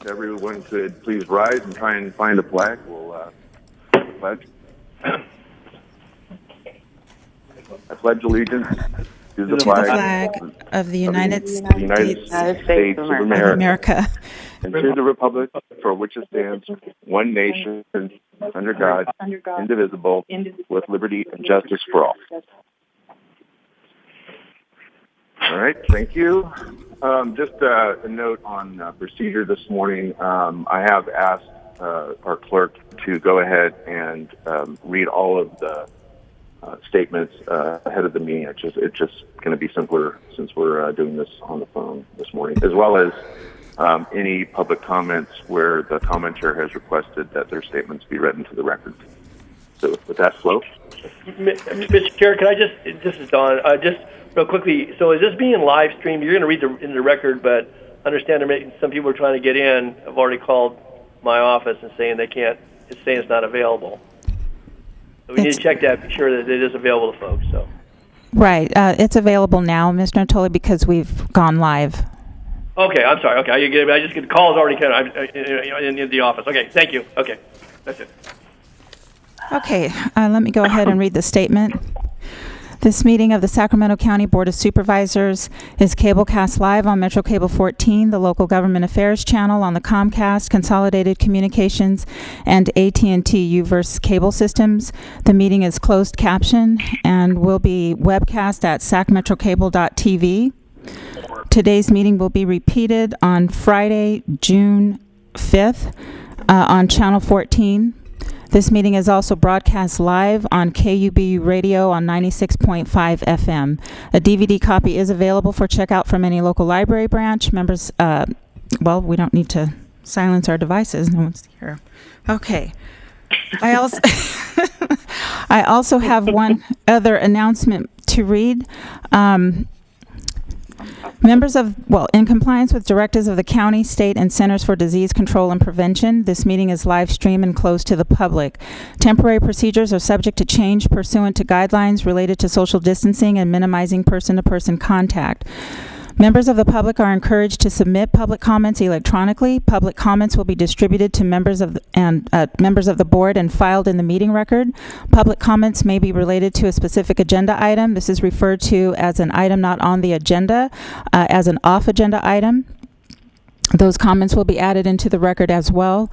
everyone could please rise and try and find a flag, we'll pledge. I pledge allegiance to the flag of the United States of America and to the republic for which it stands, one nation, under God, indivisible, with liberty and justice for all. All right, thank you. Just a note on procedure this morning. I have asked our clerk to go ahead and read all of the statements ahead of the meeting. It's just going to be simpler since we're doing this on the phone this morning, as well as any public comments where the commenter has requested that their statements be read into the record. So with that, Flo. Mr. Chair, can I this is Don, just real quickly, so is this being live streamed? You're going to read into the record, but understand some people are trying to get in. I've already called my office and saying they can't, it's saying it's not available. So we need to check that, be sure that it is available to folks. So. Right, it's available now, Mr. Natoli, because we've gone live. Okay, I'm sorry. Okay, I just get calls already in the office. Okay, thank you. Okay, that's it. Okay, let me go ahead and read the statement. This meeting of the Sacramento County Board of Supervisors is cablecast live on Metro Cable 14, the local government affairs channel on the Comcast, Consolidated Communications, and AT&T UVerse cable systems. The meeting is closed caption and will be webcast at sacmetrocable.tv. Today's meeting will be repeated on Friday, June 5th on Channel 14. This meeting is also broadcast live on KUBU Radio on 96.5 FM. A DVD copy is available for checkout from any local library branch. Members, we don't need to silence our devices. No one's here. Okay. I also have one other announcement to read. In compliance with directives of the county, state, and Centers for Disease Control and Prevention, this meeting is live streamed and closed to the public. Temporary procedures are subject to change pursuant to guidelines related to social distancing and minimizing person-to-person contact. Members of the public are encouraged to submit public comments electronically. Public comments will be distributed to members of the board and filed in the meeting record. Public comments may be related to a specific agenda item. This is referred to as an item not on the agenda, as an off-agenda item. Those comments will be added into the record as well.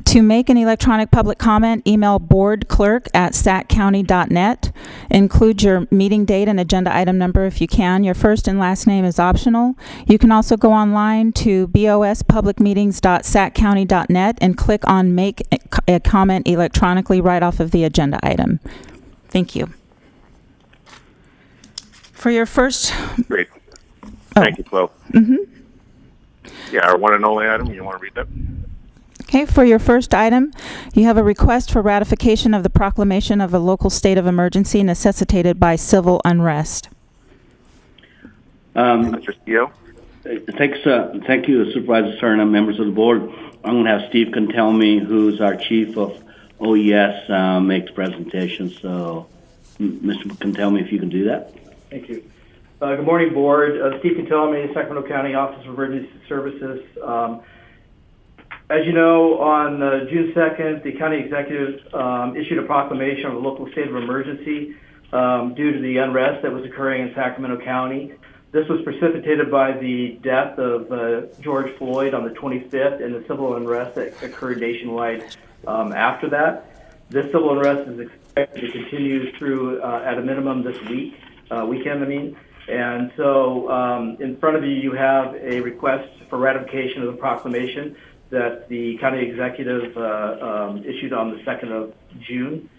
To make an electronic public comment, email boardclerk@saccounty.net. Include your meeting date and agenda item number if you can. Your first and last name is optional. You can also go online to bospublicmeetings.saccounty.net and click on Make a Comment electronically right off of the agenda item. Thank you. For your first... Great. Thank you, Flo. Yeah, our one and only item. You want to read that? Okay, for your first item, you have a request for ratification of the proclamation of a local state of emergency necessitated by civil unrest. Mr. Steele? Thank you, Supervisor Stern and members of the board. I'm going to have Steve Cantelmi, who's our chief of OES, make the presentation. So, Mr. Cantelmi, if you can do that. Thank you. Good morning, board. Steve Cantelmi, Sacramento County Office of Emergency Services. As you know, on June 2nd, the county executive issued a proclamation of a local state of emergency due to the unrest that was occurring in Sacramento County. This was precipitated by the death of George Floyd on the 25th and the civil unrest that occurred nationwide after that. This civil unrest is expected to continue through, at a minimum, this weekend. And so in front of you, you have a request for ratification of the proclamation that the county executive issued on the 2nd of June.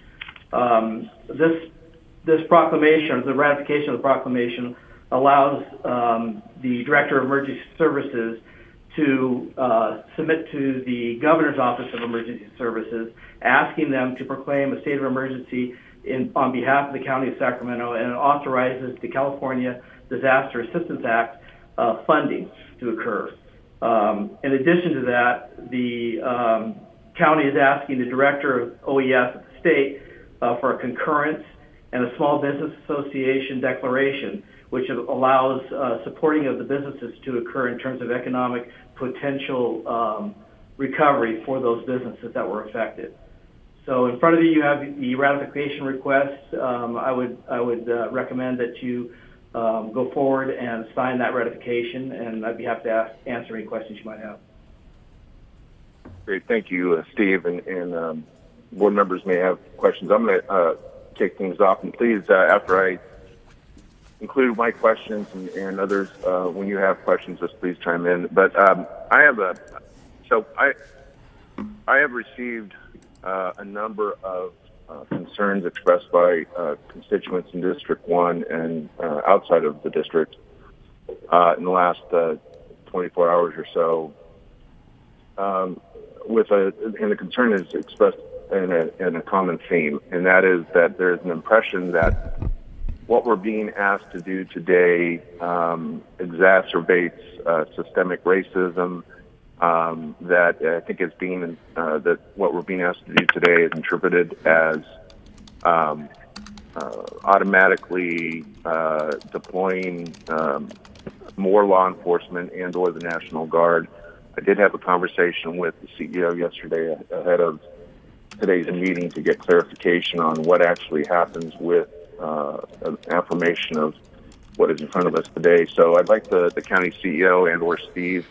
This proclamation, the ratification of the proclamation, allows the Director of Emergency Services to submit to the Governor's Office of Emergency Services, asking them to proclaim a state of emergency on behalf of the County of Sacramento, and it authorizes the California Disaster Assistance Act funding to occur. In addition to that, the county is asking the Director of OES at the state for a concurrence and a Small Business Association declaration, which allows supporting of the businesses to occur in terms of economic potential recovery for those businesses that were affected. So in front of you, you have the ratification request. I would recommend that you go forward and sign that ratification, and I'd be happy to answer any questions you might have. Great, thank you, Steve, and board members may have questions. I'm going to kick things off, and please, after I include my questions and others, when you have questions, just please chime in. But I have received a number of concerns expressed by constituents in District 1 and outside of the district in the last 24 hours or so. And the concern is expressed in a common theme, and that is that there's an impression that what we're being asked to do today exacerbates systemic racism. That I think is being that what we're being asked to do today is interpreted as automatically deploying more law enforcement and/or the National Guard. I did have a conversation with the CEO yesterday ahead of today's meeting to get clarification on what actually happens with an affirmation of what is in front of us today. So I'd like the county CEO and/or Steve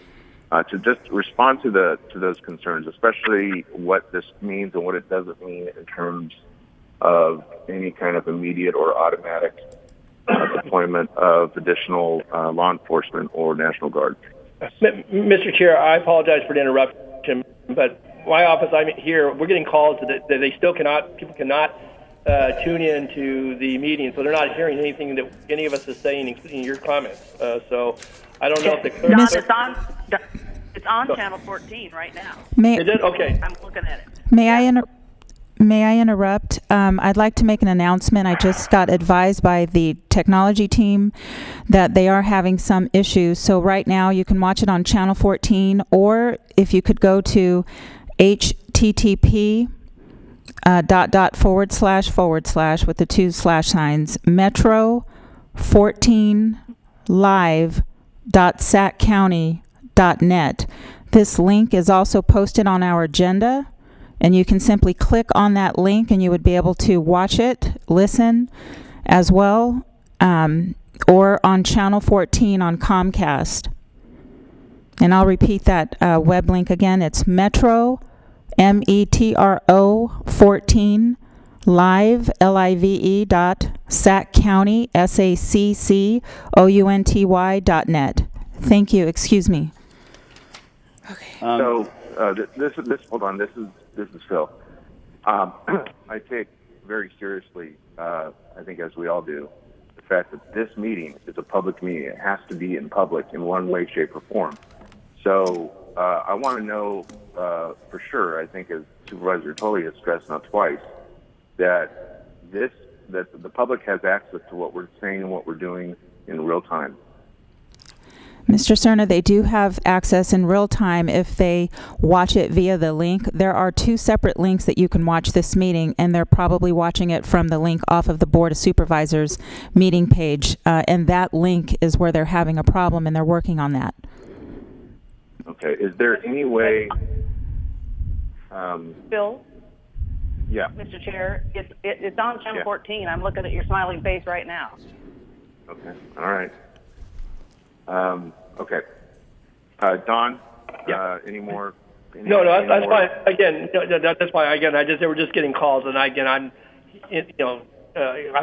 to just respond to those concerns, especially what this means and what it doesn't mean in terms of any kind of immediate or automatic deployment of additional law enforcement or National Guard. Mr. Chair, I apologize for the interruption, but my office, I'm here, we're getting calls that they still people cannot tune in to the meeting, so they're not hearing anything that any of us is saying, including your comments. So I don't know if the clerk... Don, it's on channel 14 right now. Is it? Okay. I'm looking at it. May I interrupt? I'd like to make an announcement. I just got advised by the technology team that they are having some issues. So right now you can watch it on channel 14, or if you could go to http // with the 2 slash signs metro14live.saccounty.net. This link is also posted on our agenda, and you can simply click on that link and you would be able to watch it, listen as well, or on channel 14 on Comcast. And I'll repeat that web link again. It's metro 14 live live.saccounty SACCOUNTY.net. Thank you. Excuse me. Okay. So hold on. This is Phil. I take very seriously, I think as we all do, the fact that this meeting is a public meeting. It has to be in public in one way, shape, or form. So I want to know for sure, I think as Supervisor Tully has stressed now twice, that the public has access to what we're saying and what we're doing in real time. Mr. Cerna, they do have access in real time if they watch it via the link. There are 2 separate links that you can watch this meeting, and they're probably watching it from the link off of the Board of Supervisors meeting page. And that link is where they're having a problem, and they're working on that. Okay. Is there any way... Bill? Yeah. Mr. Chair, it's on channel 14. I'm looking at your smiling face right now. Okay. All right. Okay. Don, any more? No, that's fine. Again, that's fine. Again, they were just getting calls, and I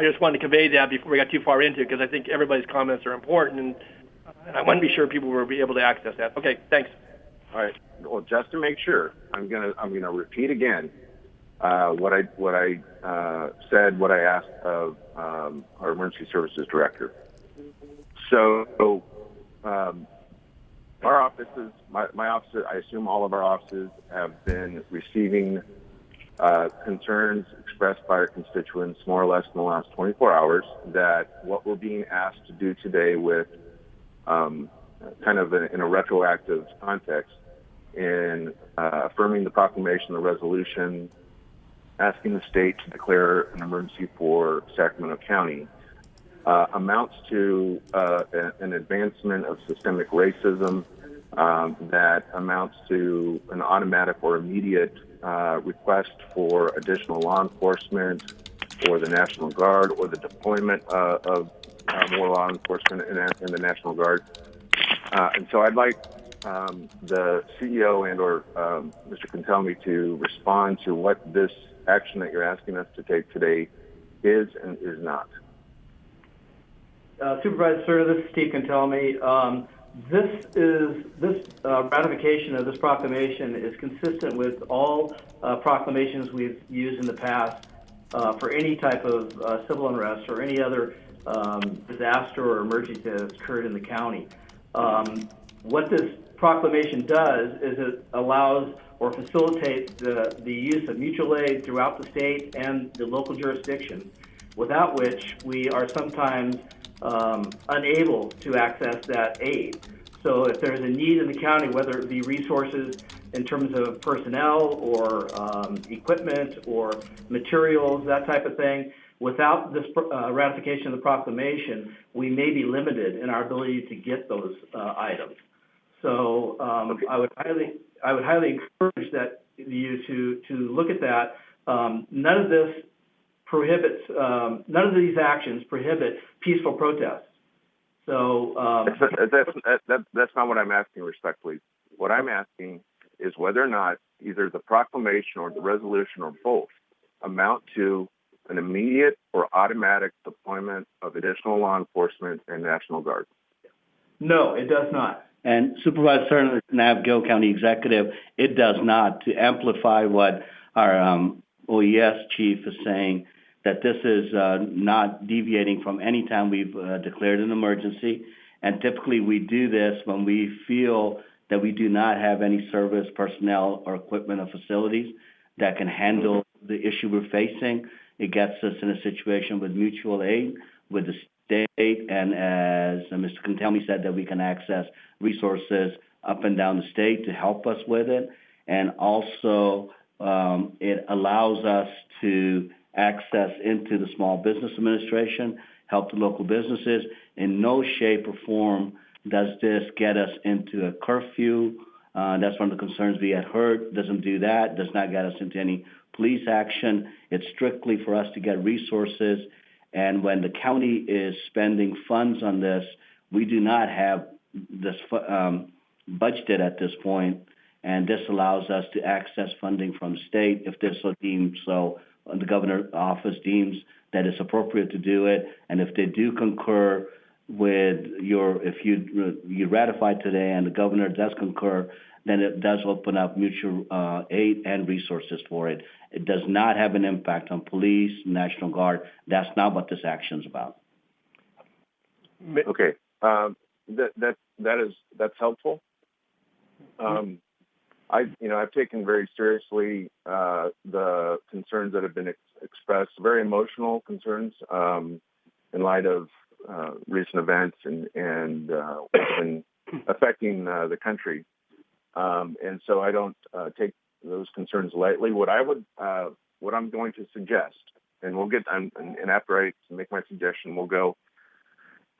just wanted to convey that before we got too far into it, because I think everybody's comments are important, and I want to be sure people will be able to access that. Okay, thanks. All right. Well, just to make sure, I'm gonna repeat again what I said, what I asked of our emergency services director. So. Our offices, my office, I assume all of our offices have been receiving concerns expressed by our constituents more or less in the last 24 hours that what we're being asked to do today with kind of in a retroactive context in affirming the proclamation, the resolution, asking the state to declare an emergency for Sacramento County, amounts to an advancement of systemic racism, that amounts to an automatic or immediate request for additional law enforcement or the National Guard or the deployment of more law enforcement in the National Guard. And so I'd like the CEO and or Mr. Cantelmi to respond to what this action that you're asking us to take today is and is not. Supervisor Serna, this is Steve Cantelmi. This ratification of this proclamation is consistent with all proclamations we've used in the past for any type of civil unrest or any other disaster or emergency that has occurred in the county. What this proclamation does is it allows or facilitates the use of mutual aid throughout the state and the local jurisdiction, without which we are sometimes unable to access that aid. So if there's a need in the county, whether it be resources in terms of personnel or equipment or materials, that type of thing, without this ratification of the proclamation, we may be limited in our ability to get those items. So I would highly encourage that you to look at that. None of this prohibits, none of these actions prohibit peaceful protests. So that's not what I'm asking respectfully. What I'm asking is whether or not either the proclamation or the resolution or both amount to an immediate or automatic deployment of additional law enforcement and National Guard. No, it does not. And Supervisor Serna, Navajo County Executive, it does not. To amplify what our OES chief is saying, that this is not deviating from any time we've declared an emergency. And typically we do this when we feel that we do not have any service personnel or equipment or facilities that can handle the issue we're facing. It gets us in a situation with mutual aid with the state, and as Mr. Cantelmi said, that we can access resources up and down the state to help us with it. And also it allows us to access into the Small Business Administration, help the local businesses. In no shape or form does this get us into a curfew. That's one of the concerns we had heard. Doesn't do that, does not get us into any police action. It's strictly for us to get resources. And when the county is spending funds on this, we do not have this budgeted at this point, and this allows us to access funding from the state if this so deemed so. The governor's office deems that it's appropriate to do it, and if they do concur with if you ratify today and the governor does concur, then it does open up mutual aid and resources for it. It does not have an impact on police, National Guard. That's not what this action is about. Okay, that's helpful. I've taken very seriously the concerns that have been expressed, very emotional concerns in light of recent events and what's been affecting the country. And so I don't take those concerns lightly. What I'm going to suggest, and we'll get, and after I make my suggestion, we'll go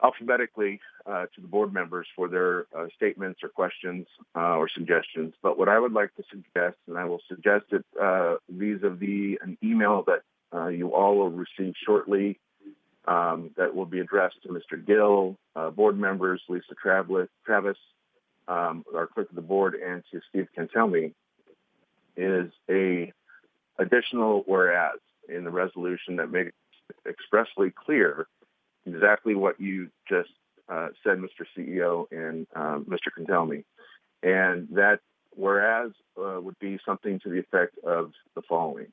alphabetically to the board members for their statements or questions or suggestions. But what I would like to suggest, and I will suggest it vis-a-vis an email that you all will receive shortly that will be addressed to Mr. Gill, board members, Lisa Travis, our clerk of the board, and to Steve Cantelmi, is a additional whereas in the resolution that makes expressly clear exactly what you just said, Mr. CEO and Mr. Cantelmi. And that whereas would be something to the effect of the following.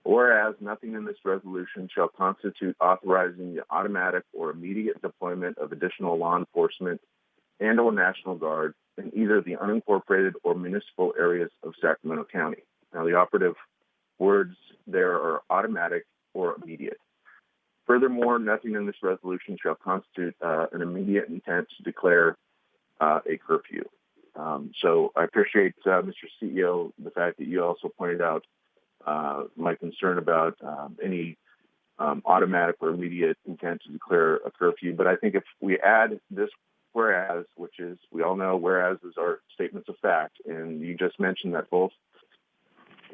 Whereas nothing in this resolution shall constitute authorizing the automatic or immediate deployment of additional law enforcement and or National Guard in either the unincorporated or municipal areas of Sacramento County. Now, the operative words there are automatic or immediate. Furthermore, nothing in this resolution shall constitute an immediate intent to declare a curfew. So I appreciate, Mr. CEO, the fact that you also pointed out my concern about any automatic or immediate intent to declare a curfew. But I think if we add this whereas, which is, we all know whereases are statements of fact, and you just mentioned that both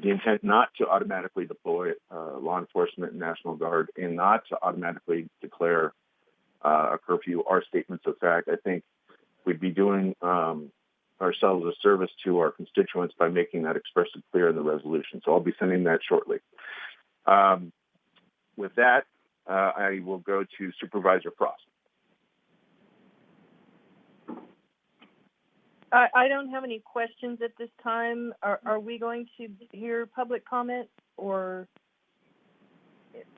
the intent not to automatically deploy law enforcement and National Guard and not to automatically declare a curfew are statements of fact. I think we'd be doing ourselves a service to our constituents by making that expressly clear in the resolution. So I'll be sending that shortly. With that, I will go to Supervisor Frost. I don't have any questions at this time. Are we going to hear public comment or?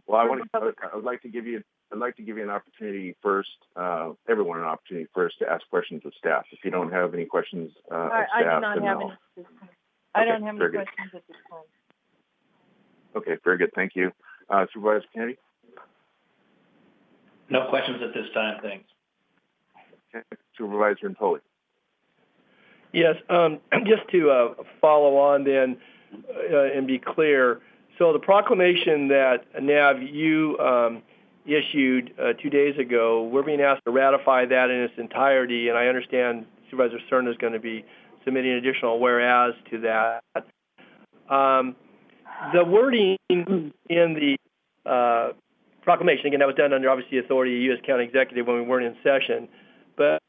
Well, I'd like to give you an opportunity first, everyone an opportunity first to ask questions of staff. If you don't have any questions of staff, I do not have any. I don't have any good. questions at this time. Okay, very good. Thank you. Supervisor Kennedy? No questions at this time, thanks. Okay. Supervisor Antoli? Yes, just to follow on then and be clear. So the proclamation that, Nav, you issued 2 days ago, we're being asked to ratify that in its entirety, and I understand Supervisor Cerna is going to be submitting additional whereas to that. The wording in the proclamation, again, that was done under, obviously, authority of U.S. County Executive when we weren't in session, but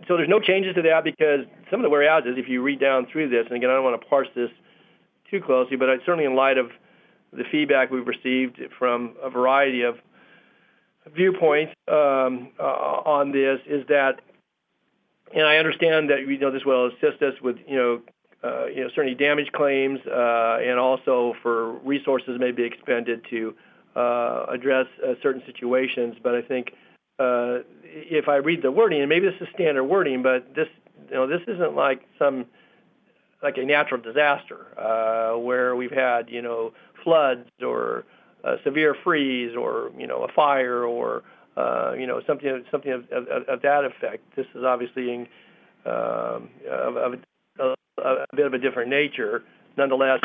so there's no changes to that, because some of the whereases, if you read down through this, and again, I don't want to parse this too closely, but certainly in light of the feedback we've received from a variety of viewpoints on this, is that, and I understand that this will assist us with certainly damage claims and also for resources may be expended to address certain situations. But I think if I read the wording, and maybe this is standard wording, but this isn't like a natural disaster where we've had floods or a severe freeze or a fire or something of that effect. This is obviously of a bit of a different nature, nonetheless.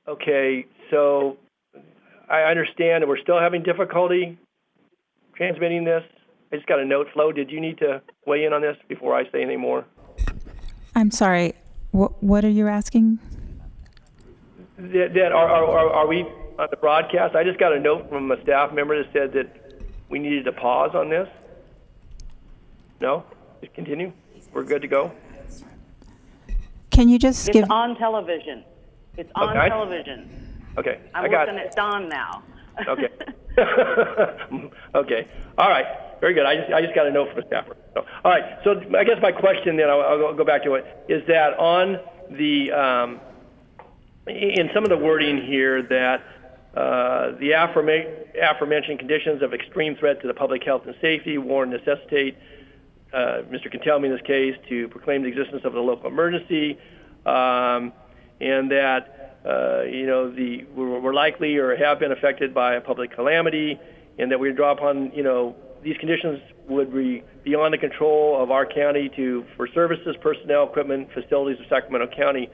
Okay, so I understand that we're still having difficulty transmitting this. I just got a note. Flo, did you need to weigh in on this before I say any more? I'm sorry. What are you asking? That are we on the broadcast? I just got a note from a staff member that said that we needed to pause on this. No? Just continue? We're good to go? Can you just It's give... on television. It's on Okay. television. Okay. I'm looking at Don now. Okay. Okay. All right. Very good. I just got a note from a staffer. So, all right. So I guess my question then, I'll go back to it, is that on the in some of the wording here that the aforementioned conditions of extreme threat to the public health and safety warrant necessitate Mr. Cantelmi in this case to proclaim the existence of the local emergency, and that we're likely or have been affected by a public calamity, and that we draw upon these conditions would be beyond the control of our county for services, personnel, equipment, facilities of Sacramento County.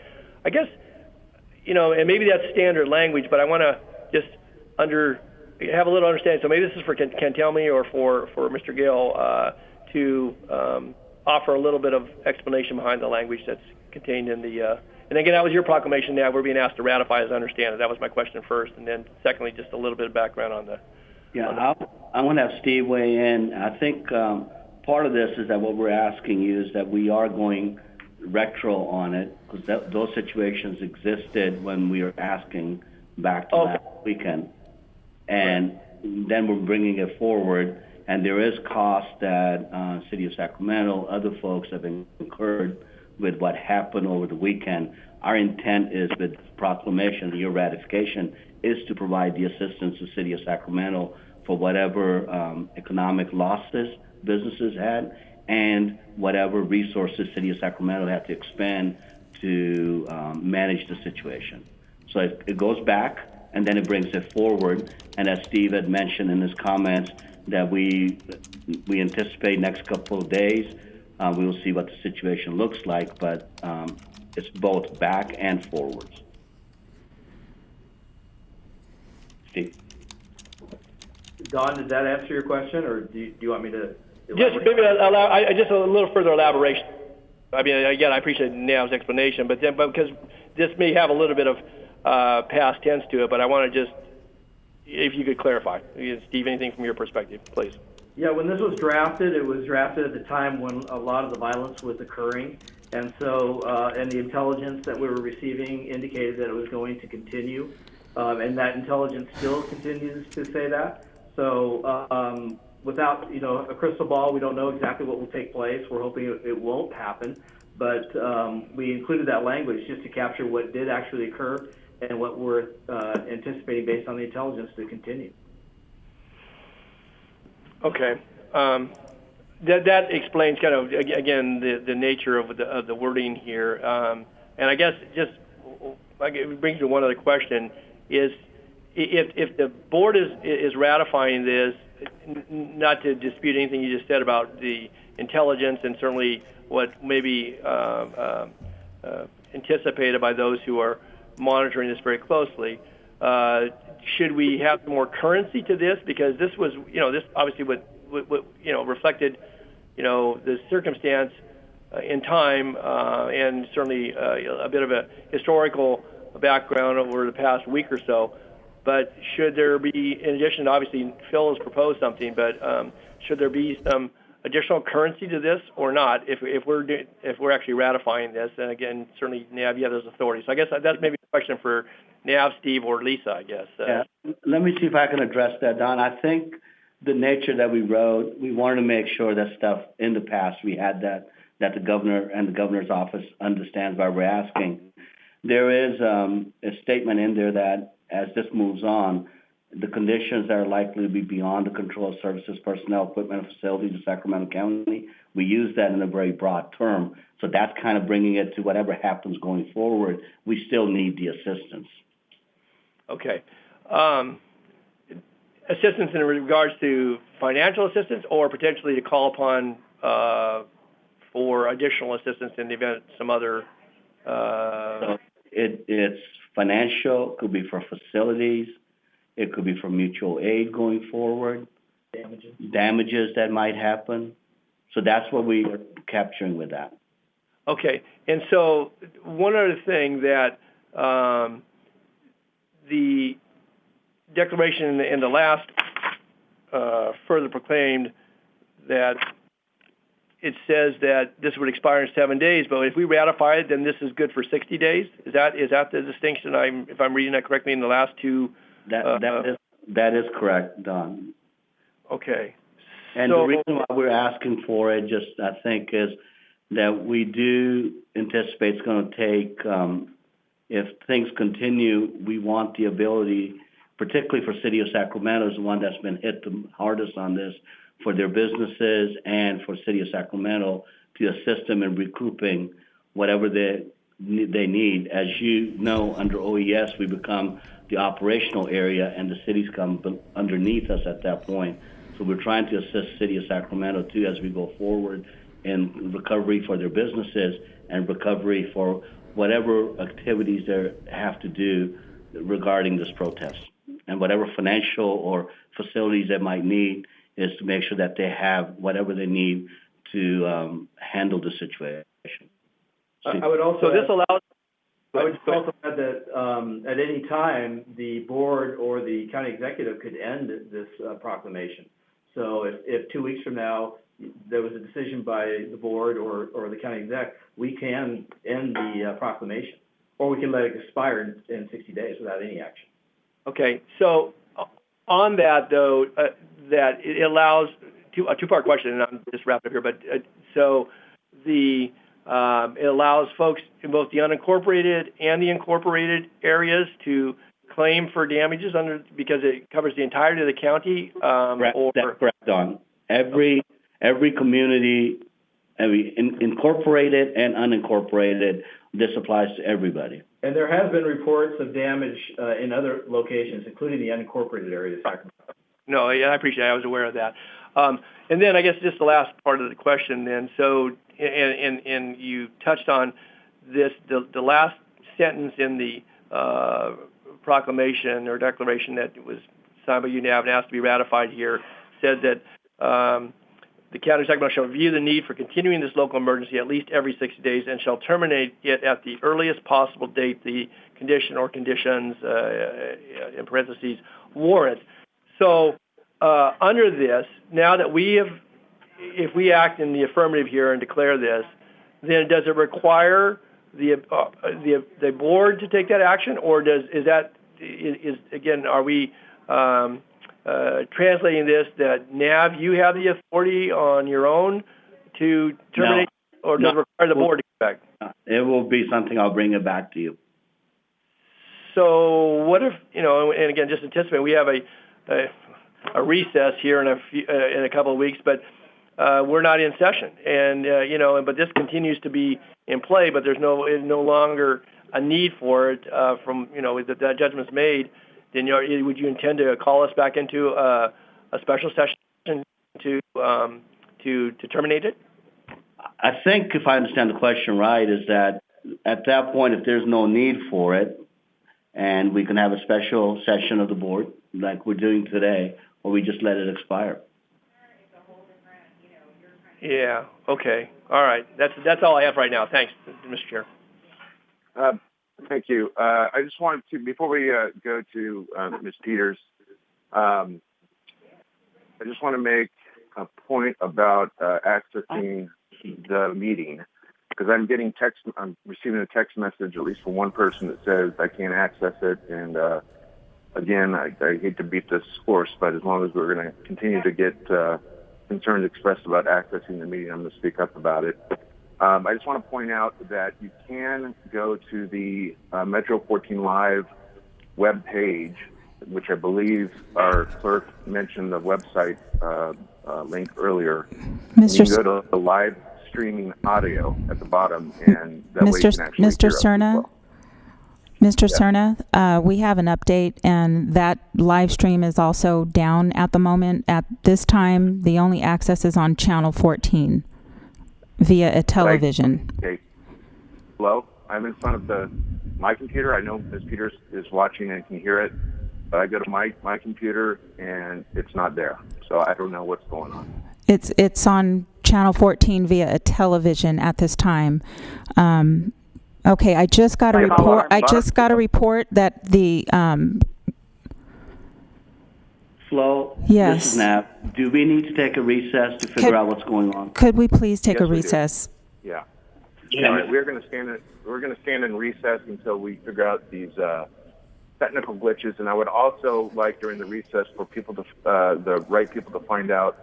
I guess and maybe that's standard language, but I want to just have a little understanding. So maybe this is for Cantelmi or for Mr. Gale to offer a little bit of explanation behind the language that's contained in the. And again, that was your proclamation. Now we're being asked to ratify, as I understand it. That was my question first, and then secondly, just a little bit of background on the. Yeah, I want to have Steve weigh in. I think part of this is that what we're asking you is that we are going retro on it, because those situations existed when we were asking back to last weekend. And then we're bringing it forward, and there is cost that City of Sacramento, other folks have incurred with what happened over the weekend. Our intent is with this proclamation, your ratification, is to provide the assistance to the City of Sacramento for whatever economic losses businesses had and whatever resources City of Sacramento had to expend to manage the situation. So it goes back, and then it brings it forward. And as Steve had mentioned in his comments, that we anticipate next couple of days, we will see what the situation looks like, but it's both back and forwards. Steve. Don, did that answer your question, or do you want me to? Just maybe just a little further elaboration. I mean, again, I appreciate Nav's explanation, but because this may have a little bit of past tense to it, but I want to just, if you could clarify. Steve, anything from your perspective, please. Yeah, when this was drafted, it was drafted at the time when a lot of the violence was occurring, and so and the intelligence that we were receiving indicated that it was going to continue, and that intelligence still continues to say that. So without a crystal ball, we don't know exactly what will take place. We're hoping it won't happen, but we included that language just to capture what did actually occur and what we're anticipating based on the intelligence to continue. Okay. That explains kind of, again, the nature of the wording here. And I guess just it brings me to one other question, is if the board is ratifying this, not to dispute anything you just said about the intelligence and certainly what may be anticipated by those who are monitoring this very closely, should we have more currency to this? Because this was, this obviously what reflected, the circumstance in time and certainly a bit of a historical background over the past week or so. But should there be, in addition, obviously Phil has proposed something, but should there be some additional currency to this or not? If we're actually ratifying this, and again, certainly Nav, you have those authorities. So I guess that's maybe a question for Nav, Steve, or Lisa, I guess. Yeah. Let me see if I can address that, Don. I think the nature that we wrote, we wanted to make sure that stuff in the past we had that the governor and the governor's office understands why we're asking. There is a statement in there that as this moves on, the conditions that are likely to be beyond the control of services, personnel, equipment, and facilities of Sacramento County, we use that in a very broad term. So that's kind of bringing it to whatever happens going forward, we still need the assistance. Okay. Assistance in regards to financial assistance or potentially to call upon for additional assistance in the event some other... So it's financial, could be for facilities, it could be for mutual aid going forward. Damages that might happen. So that's what we are capturing with that. Okay. And so one other thing that the declaration in the last further proclaimed that it says that this would expire in 7 days, but if we ratify it, then this is good for 60 days. Is that the distinction? If I'm reading that correctly in the last two. That is correct, Don. Okay. And the reason why we're asking for it, just I think, is that we do anticipate it's going to take. If things continue, we want the ability, particularly for City of Sacramento, is the one that's been hit the hardest on this, for their businesses and for City of Sacramento to assist them in recouping whatever they need. As you know, under OES, we become the operational area, and the cities come underneath us at that point. So we're trying to assist City of Sacramento, too, as we go forward in recovery for their businesses and recovery for whatever activities they have to do regarding this protest. And whatever financial or facilities they might need is to make sure that they have whatever they need to handle the situation. I would also... So this allows... I would also add that at any time, the board or the county executive could end this proclamation. So if 2 weeks from now there was a decision by the board or the county exec, we can end the proclamation, or we can let it expire in 60 days without any action. Okay. So on that, though, that it allows a two-part question, and I'm just wrapping up here. But so it allows folks in both the unincorporated and the incorporated areas to claim for damages because it covers the entirety of the county. That's correct, Don. Every community, incorporated and unincorporated, this applies to everybody. And there has been reports of damage in other locations, including the unincorporated area of Sacramento. No, yeah, I appreciate it. I was aware of that. And then I guess just the last part of the question then. So, and you touched on this, the last sentence in the proclamation or declaration that was signed by UNAV and asked to be ratified here, said that the County of Sacramento shall review the need for continuing this local emergency at least every 60 days and shall terminate it at the earliest possible date the condition or conditions, in parentheses, warrant. So under this, now that if we act in the affirmative here and declare this, then does it require the board to take that action, or are we translating this that NAV, you have the authority on your own to terminate, or does it require the board to get back? It will be something I'll bring it back to you. So what if, and again, just anticipate, we have a recess here in a couple of weeks, but we're not in session, and but this continues to be in play, but there's no longer a need for it from that judgment's made. Then would you intend to call us back into a special session to terminate it? I think if I understand the question right, is that at that point, if there's no need for it, and we can have a special session of the board like we're doing today, or we just let it expire. Yeah. Okay. All right. That's all I have right now. Thanks, Mr. Chair. Thank you. I just wanted to, before we go to Ms. Peters, I just want to make a point about accessing the meeting, because I'm receiving a text message, at least from one person, that says I can't access it. And again, I hate to beat this horse, but as long as we're going to continue to get concerns expressed about accessing the meeting, I'm going to speak up about it. I just want to point out that you can go to the Metro 14 Live web page, which I believe our clerk mentioned the website link earlier. You can go to the live streaming audio at the bottom, and that way you can actually Mr. Cerna, Mr. Cerna, we have an update, and that live stream is also down at the moment. At this time, the only access is on channel 14 via a television. Okay. Hello? I'm in front of my computer. I know Ms. Peters is watching and can hear it, but I go to my computer, and it's not there. So I don't know what's going on. It's on channel 14 via a television at this time. Okay, I just got a report. I just got a report that the Flo, yes. This is Nav. Do we need to take a recess to figure out what's going on? Could we please take a recess? Yeah. All right. We're going to stand in recess until we figure out these technical glitches. And I would also like during the recess for people to the right people to find out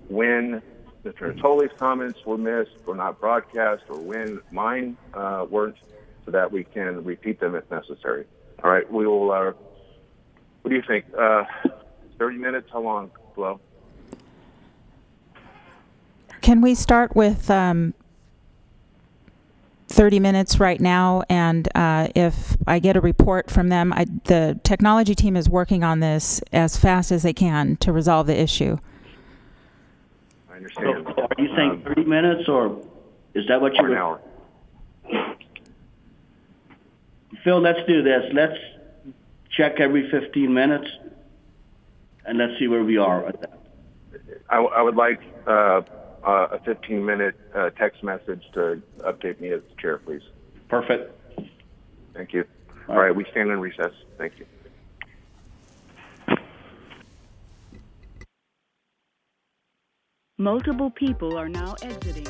when Mr. Natoli's comments were missed or not broadcast, or when mine weren't, so that we can repeat them if necessary. All right. We will. What do you think? 30 minutes? How long, Flo? Can we start with 30 minutes right now? And if I get a report from them, the technology team is working on this as fast as they can to resolve the issue. I understand. So are you saying 30 minutes, or is that what you an hour? Phil, let's do this. Let's check every 15 minutes, and let's see where we are at that. I would like a 15-minute text message to update me as chair, please. Perfect. Thank you. All right, we stand in recess. Thank you. Multiple people are now exiting.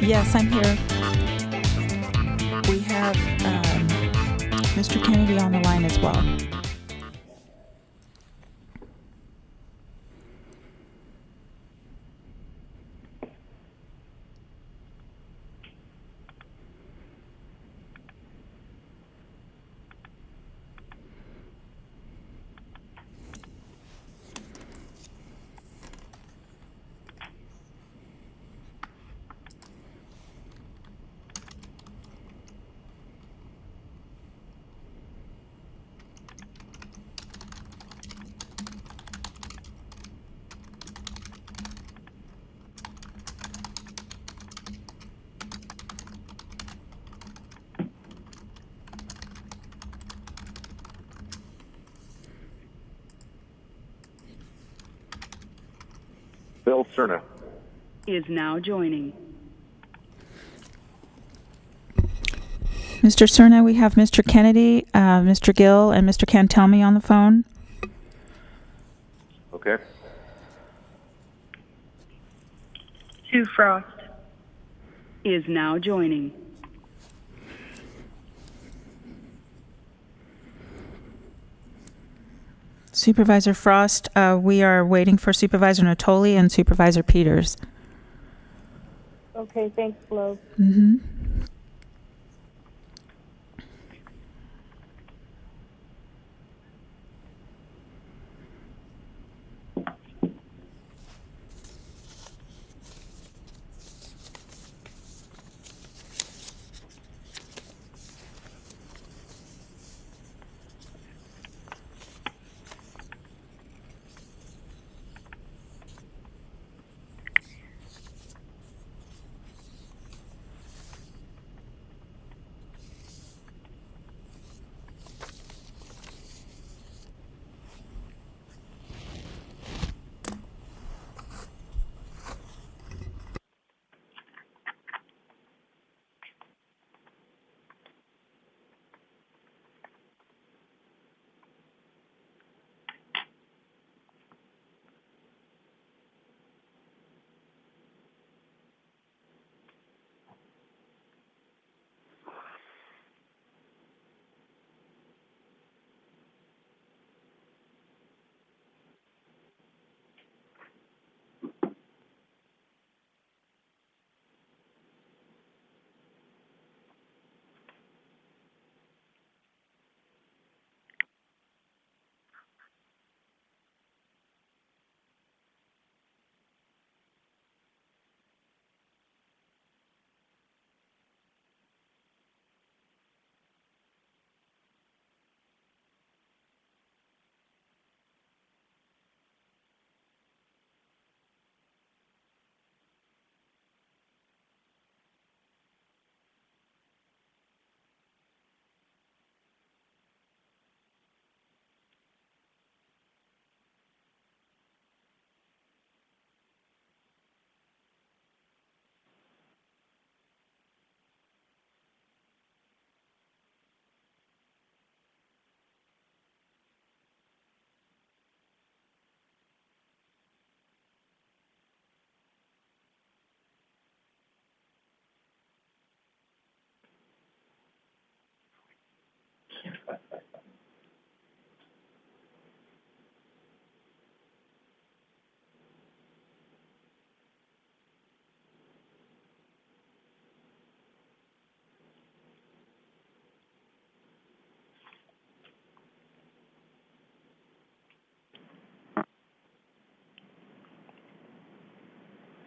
Yes, I'm here. We have Mr. Kennedy on the line as well. Bill Cerna is now joining. Mr. Cerna, we have Mr. Kennedy, Mr. Gill, and Mr. Cantelmi on the phone. Okay. Sue Frost. Is now joining. Supervisor Frost, we are waiting for Supervisor Natoli and Supervisor Peters. Okay, thanks, Flo. Mm-hmm.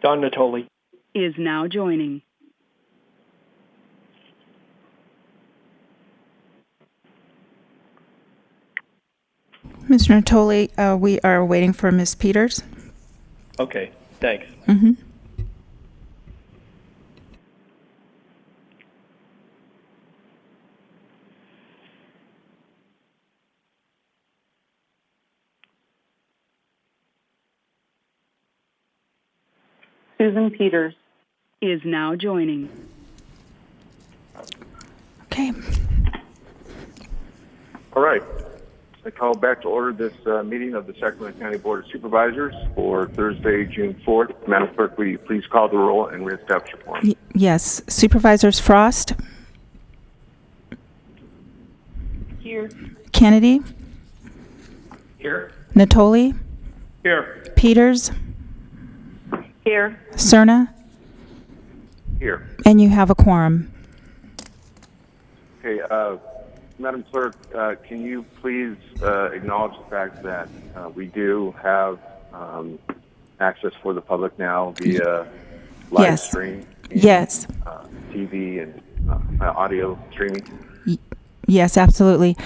Don Natoli. is now joining. Mr. Natoli, we are waiting for Ms. Peters. Okay, thanks. Mm-hmm. Susan Peters. Is now joining. Okay. All right. I call back to order this meeting of the Sacramento County Board of Supervisors for Thursday, June 4th. Madam Clerk, will you please call the roll and reestablish your quorum? Yes. Supervisors Frost, Here. Kennedy, Here. Natoli, Here. Peters, Here. Cerna, Here. and you have a quorum. Okay, Madam Clerk, can you please acknowledge the fact that we do have access for the public now via live Yes. stream? And, Yes. TV and audio streaming? Yes, absolutely.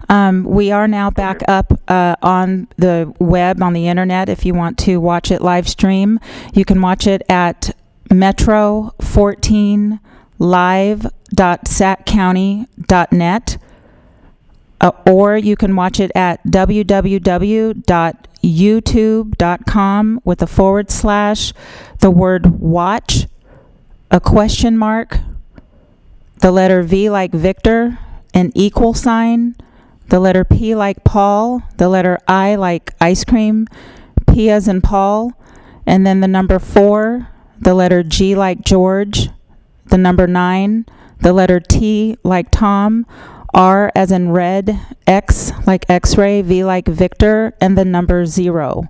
We are now back up on the web, on the internet. If you want to watch it live stream, you can watch it at metro14live.saccounty.net, or you can watch it at www.youtube.com with a / the word watch, a question mark, the letter V like Victor, an equal sign, the letter P like Paul, the letter I like ice cream, P as in Paul, and then the number 4, the letter G like George, the number 9, the letter T like Tom, R as in red, X like X-ray, V like Victor, and the number 0.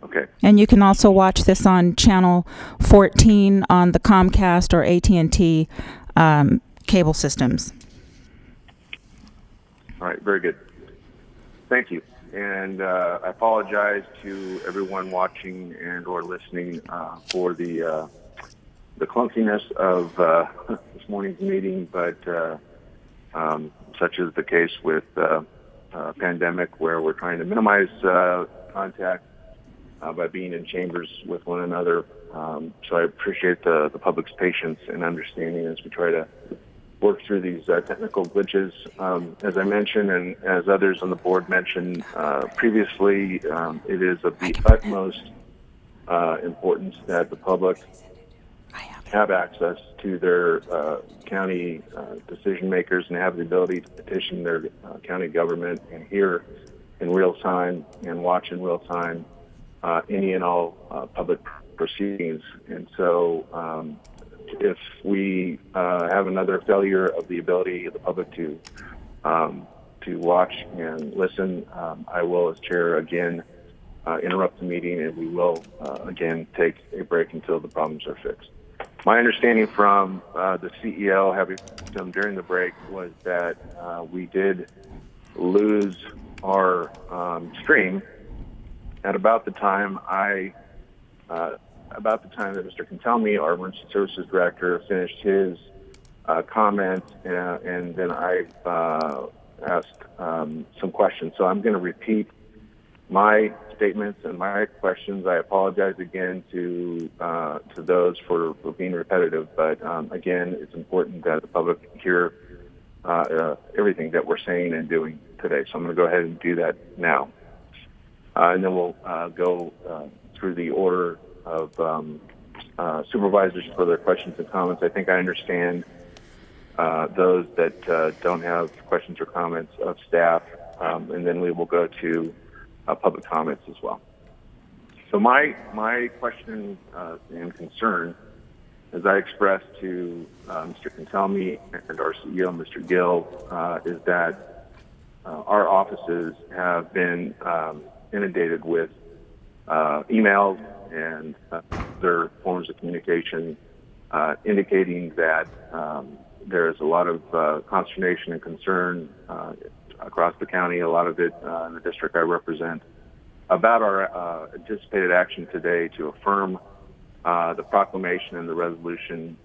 Okay. And you can also watch this on channel 14 on the Comcast or AT&T cable systems. All right, very good. Thank you. And I apologize to everyone watching and or listening for the clunkiness of this morning's meeting, but such is the case with pandemic, where we're trying to minimize contact by being in chambers with one another. So I appreciate the public's patience and understanding as we try to work through these technical glitches. As I mentioned, and as others on the board mentioned previously, it is of the utmost importance that the public have access to their county decision makers and have the ability to petition their county government and hear in real time and watch in real time any and all public proceedings. And so if we have another failure of the ability of the public to watch and listen, I will, as chair, again interrupt the meeting, and we will again take a break until the problems are fixed. My understanding from the CEO, having them during the break, was that we did lose our stream at about the time that Mr. Cantelmi, our emergency services director, finished his comment, and then I asked some questions. So I'm going to repeat my statements and my questions. I apologize again to those for being repetitive, but again, it's important that the public hear everything that we're saying and doing today. So I'm going to go ahead and do that now. And then we'll go through the order of supervisors for their questions and comments. I think I understand those that don't have questions or comments of staff, and then we will go to public comments as well. So my question and concern, as I expressed to Mr. Cantelmi and our CEO, Mr. Gill, is that our offices have been inundated with emails and other forms of communication indicating that there is a lot of consternation and concern across the county, a lot of it in the district I represent, about our anticipated action today to affirm the proclamation and the resolution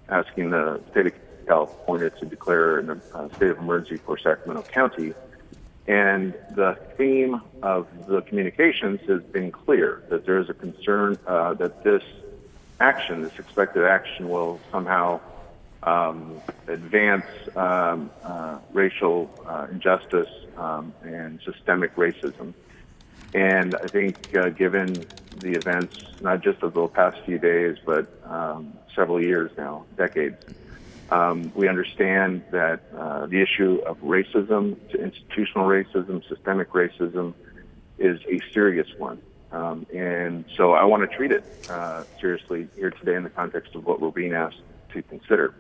asking the state of California to declare a state of emergency for Sacramento County. And the theme of the communications has been clear, that there is a concern that this action, this expected action, will somehow advance racial injustice and systemic racism. And I think given the events, not just of the past few days, but several years now, decades, we understand that the issue of racism, institutional racism, systemic racism, is a serious one. And so I want to treat it seriously here today in the context of what we're being asked to consider.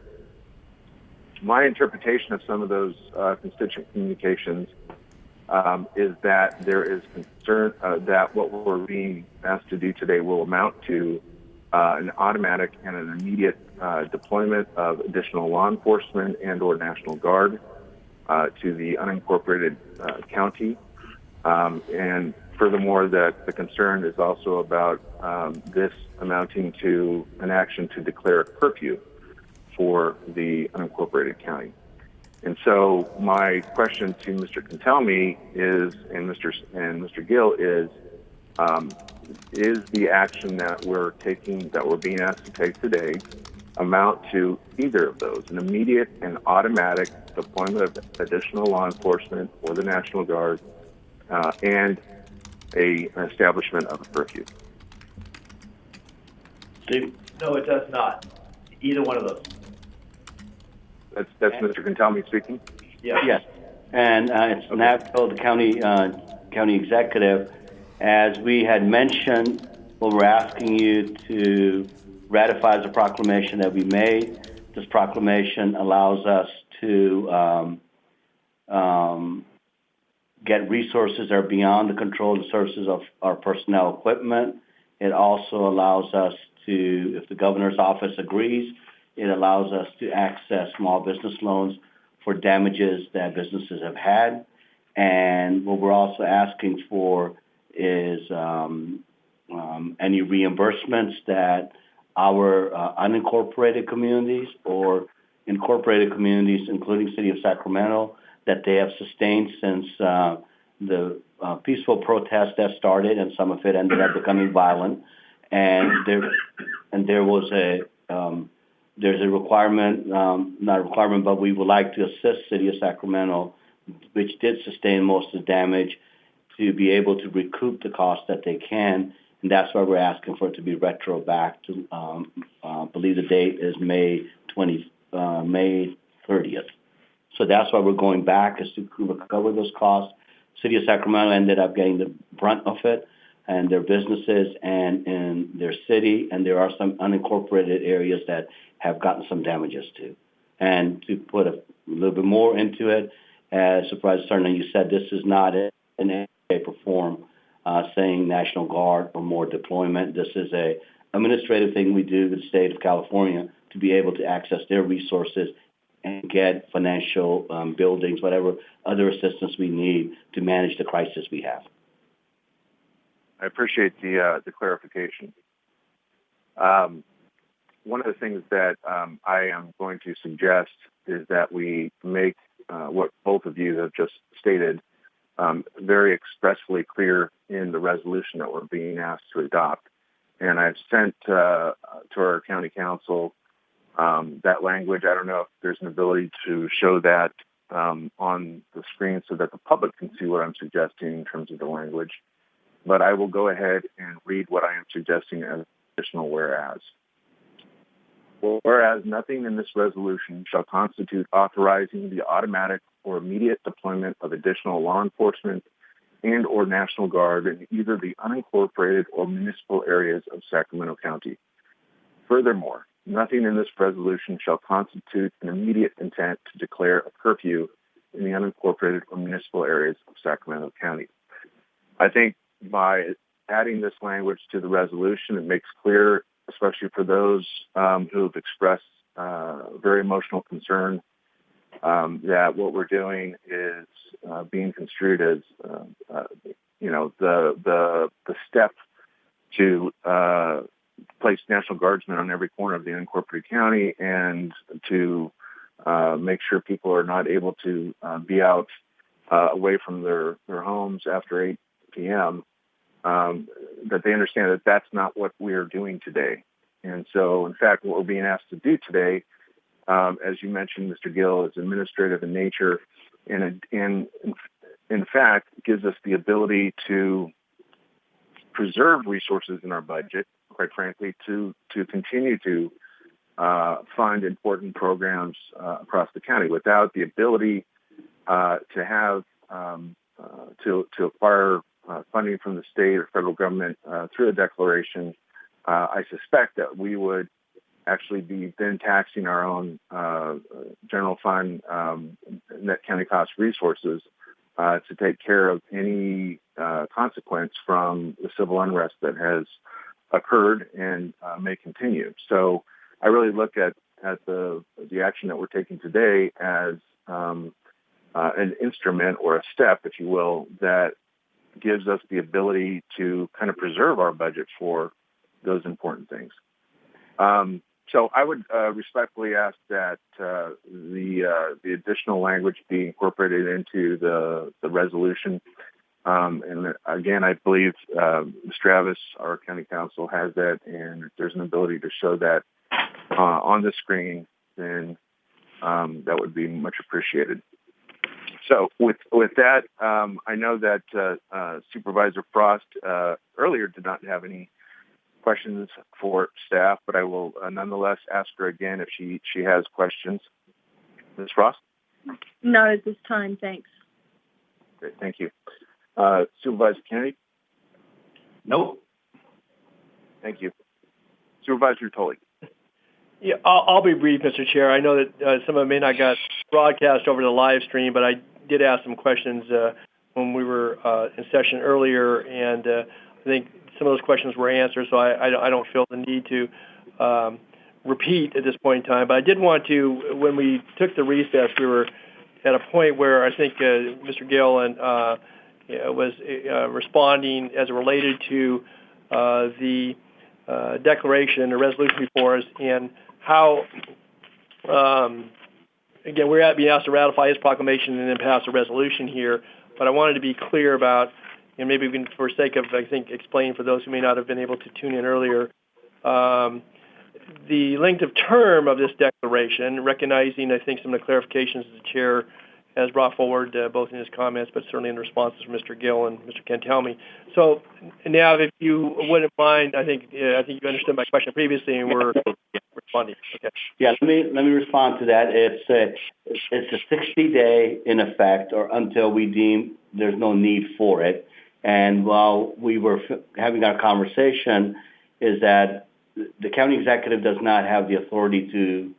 My interpretation of some of those constituent communications is that there is concern that what we're being asked to do today will amount to an automatic and an immediate deployment of additional law enforcement and or National Guard to the unincorporated county. And furthermore, that the concern is also about this amounting to an action to declare a curfew for the unincorporated county. And so my question to Mr. Cantelmi is, and Mr. Gill is the action that we're taking, that we're being asked to take today, amount to either of those, an immediate and automatic deployment of additional law enforcement or the National Guard, and an establishment of a curfew? Steve? No, it does not. Either one of those. That's Mr. Cantelmi speaking? Yeah. Yes. And it's now told the county executive, as we had mentioned, what we're asking you to ratify the proclamation that we made. This proclamation allows us to get resources that are beyond the control and services of our personnel equipment. It also allows us to, if the governor's office agrees, it allows us to access small business loans for damages that businesses have had. And what we're also asking for is any reimbursements that our unincorporated communities or incorporated communities, including City of Sacramento, that they have sustained since the peaceful protest that started, and some of it ended up becoming violent. And there was there's a requirement, not a requirement, but we would like to assist City of Sacramento, which did sustain most of the damage, to be able to recoup the cost that they can. And that's why we're asking for it to be retro back to, I believe the date is May 30th. So that's why we're going back, is to recover those costs. City of Sacramento ended up getting the brunt of it, and their businesses and in their city, and there are some unincorporated areas that have gotten some damages too. And to put a little bit more into it, as Supervisor Serna, you said, this is not in any shape or form saying National Guard or more deployment. This is a administrative thing we do with the state of California to be able to access their resources and get financial buildings, whatever other assistance we need to manage the crisis we have. I appreciate the clarification. One of the things that I am going to suggest is that we make what both of you have just stated very expressly clear in the resolution that we're being asked to adopt. And I've sent to our county council that language. I don't know if there's an ability to show that on the screen so that the public can see what I'm suggesting in terms of the language. But I will go ahead and read what I am suggesting as additional whereas. Whereas nothing in this resolution shall constitute authorizing the automatic or immediate deployment of additional law enforcement and or National Guard in either the unincorporated or municipal areas of Sacramento County. Furthermore, nothing in this resolution shall constitute an immediate intent to declare a curfew in the unincorporated or municipal areas of Sacramento County. I think by adding this language to the resolution, it makes clear, especially for those who have expressed very emotional concern, that what we're doing is being construed as, the step to place National Guardsmen on every corner of the unincorporated county and to make sure people are not able to be out away from their homes after 8 p.m., that they understand that that's not what we are doing today. And so, in fact, what we're being asked to do today, as you mentioned, Mr. Gill, is administrative in nature, and in fact, gives us the ability to preserve resources in our budget, quite frankly, to continue to fund important programs across the county. Without the ability to have to acquire funding from the state or federal government through a declaration, I suspect that we would actually be then taxing our own general fund net county cost resources to take care of any consequence from the civil unrest that has occurred and may continue. So I really look at the action that we're taking today as an instrument or a step, if you will, that gives us the ability to kind of preserve our budget for those important things. So I would respectfully ask that the additional language be incorporated into the resolution. And again, I believe Ms. Travis, our county counsel, has that, and if there's an ability to show that on the screen, then that would be much appreciated. So with that, I know that Supervisor Frost earlier did not have any questions for staff, but I will nonetheless ask her again if she has questions. Ms. Frost? Not at this time, thanks. Great, thank you. Supervisor Kennedy? Nope. Thank you. Supervisor Tully? Yeah, I'll be brief, Mr. Chair. I know that some of it may not got broadcast over the live stream, but I did ask some questions when we were in session earlier, and I think some of those questions were answered, so I don't feel the need to repeat at this point in time. But I did want to, when we took the recess, we were at a point where I think Mr. Gill and was responding as it related to the declaration or resolution before us, and how, again, we're being asked to ratify his proclamation and then pass a resolution here, but I wanted to be clear about, and maybe we can, for sake of, I think, explain for those who may not have been able to tune in earlier, the length of term of this declaration, recognizing, I think, some of the clarifications the chair has brought forward, both in his comments, but certainly in responses from Mr. Gill and Mr. Cantelmi. So, now, if you wouldn't mind, I think you understood my question previously, and we're responding. Okay. Yeah, let me respond to that. It's a 60-day in effect, or until we deem there's no need for it. And while we were having our conversation, is that the county executive does not have the authority to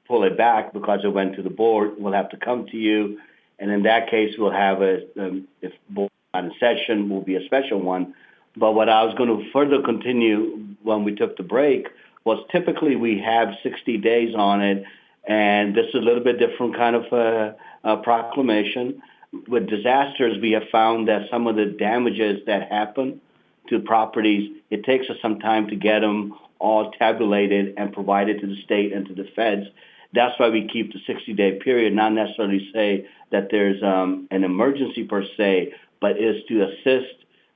pull it back because it went to the board. We'll have to come to you, and in that case, we'll have if board not in session, will be a special one. But what I was going to further continue when we took the break was typically we have 60 days on it, and this is a little bit different kind of a proclamation. With disasters, we have found that some of the damages that happen to properties, it takes us some time to get them all tabulated and provided to the state and to the feds. That's why we keep the 60-day period, not necessarily say that there's an emergency per se, but is to assist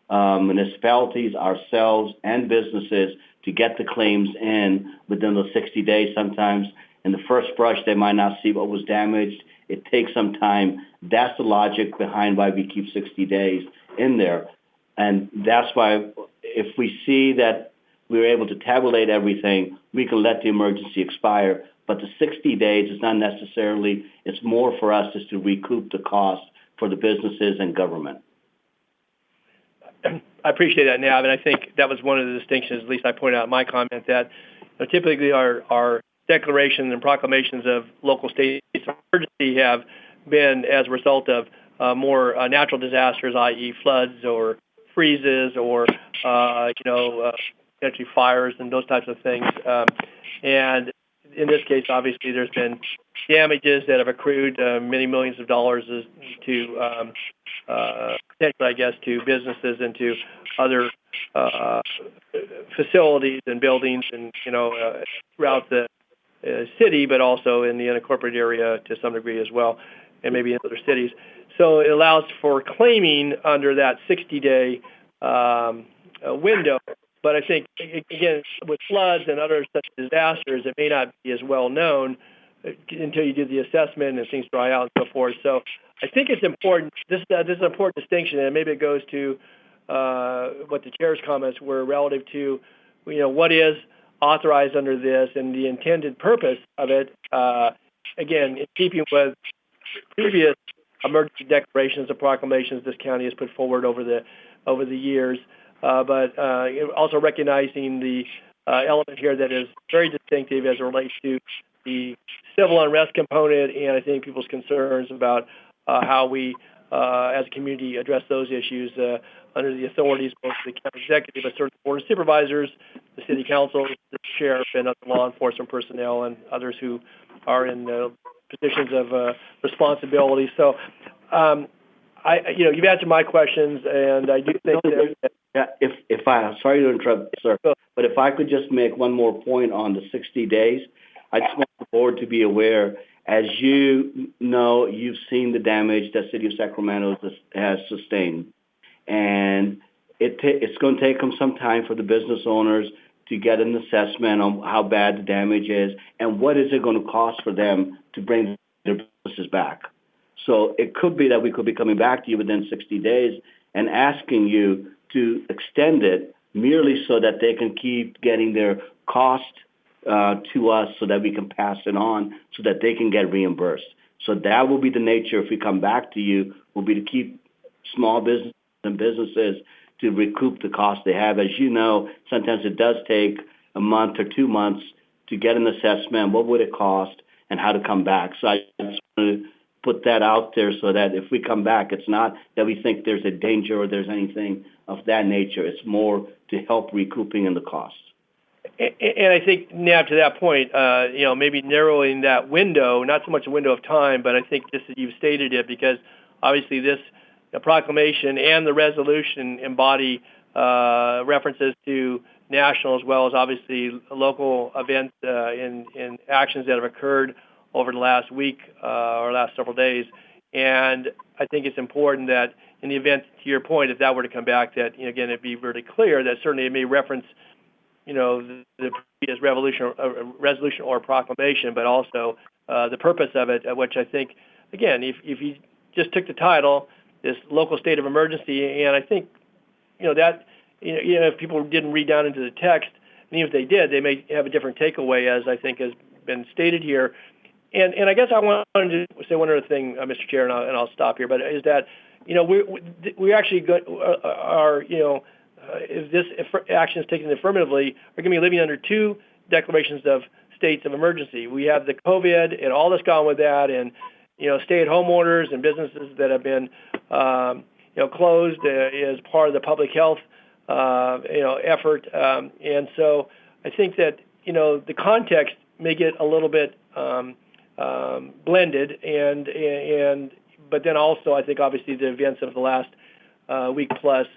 municipalities, ourselves, and businesses to get the claims in within those 60 days. Sometimes in the first brush, they might not see what was damaged. It takes some time. That's the logic behind why we keep 60 days in there. And that's why if we see that we're able to tabulate everything, we can let the emergency expire. But the 60 days is not necessarily, it's more for us is to recoup the cost for the businesses and government. I appreciate that, Nav, and I think that was one of the distinctions, at least I pointed out in my comment, that typically our declarations and proclamations of local states of emergency have been as a result of more natural disasters, i.e. floods or freezes or, potentially fires and those types of things. And in this case, obviously, there's been damages that have accrued many millions of dollars to potentially, I guess, to businesses and to other facilities and buildings, and throughout the city, but also in the unincorporated area to some degree as well, and maybe in other cities. So it allows for claiming under that 60-day window. But I think, again, with floods and other such disasters, it may not be as well known until you do the assessment and things dry out and so forth. So I think it's important. This is an important distinction, and maybe it goes to what the chair's comments were relative to, what is authorized under this and the intended purpose of it. Again, in keeping with previous emergency declarations and proclamations this county has put forward over the years, but also recognizing the element here that is very distinctive as it relates to the civil unrest component, and I think people's concerns about how we, as a community, address those issues under the authorities both of the county executive, but certainly the board of supervisors, the city council, the sheriff, and other law enforcement personnel, and others who are in positions of responsibility. So, you've answered my questions, and I do think that. Yeah, if I, sorry to interrupt, sir, but if I could just make one more point on the 60 days, I just want the board to be aware, as you know, you've seen the damage that City of Sacramento has sustained. And it's going to take them some time for the business owners to get an assessment on how bad the damage is and what is it going to cost for them to bring their businesses back. So it could be that we could be coming back to you within 60 days and asking you to extend it merely so that they can keep getting their cost to us so that we can pass it on so that they can get reimbursed. So that will be the nature, if we come back to you, will be to keep small business and businesses to recoup the cost they have. As you know, sometimes it does take a month or 2 months to get an assessment, what would it cost, and how to come back. So I just want to put that out there so that if we come back, it's not that we think there's a danger or there's anything of that nature. It's more to help recouping in the costs. And I think now to that point, maybe narrowing that window, not so much a window of time, but I think just that you've stated it, because obviously this proclamation and the resolution embody references to national as well as obviously local events and actions that have occurred over the last week or last several days. And I think it's important that in the event, to your point, if that were to come back, that, again, it'd be really clear that certainly it may reference the previous resolution or proclamation, but also the purpose of it, which I think, again, if you just took the title, this local state of emergency, and I think, if people didn't read down into the text, and even if they did, they may have a different takeaway, as I think has been stated here. And I guess I wanted to say one other thing, Mr. Chair, and I'll stop here, but is that, we actually are, if action is taken affirmatively, we're going to be living under two declarations of states of emergency. We have the COVID and all that's gone with that, and stay-at-home orders and businesses that have been closed as part of the public health effort. And so I think that the context may get a little bit blended, but then also I think obviously the events of the last week plus.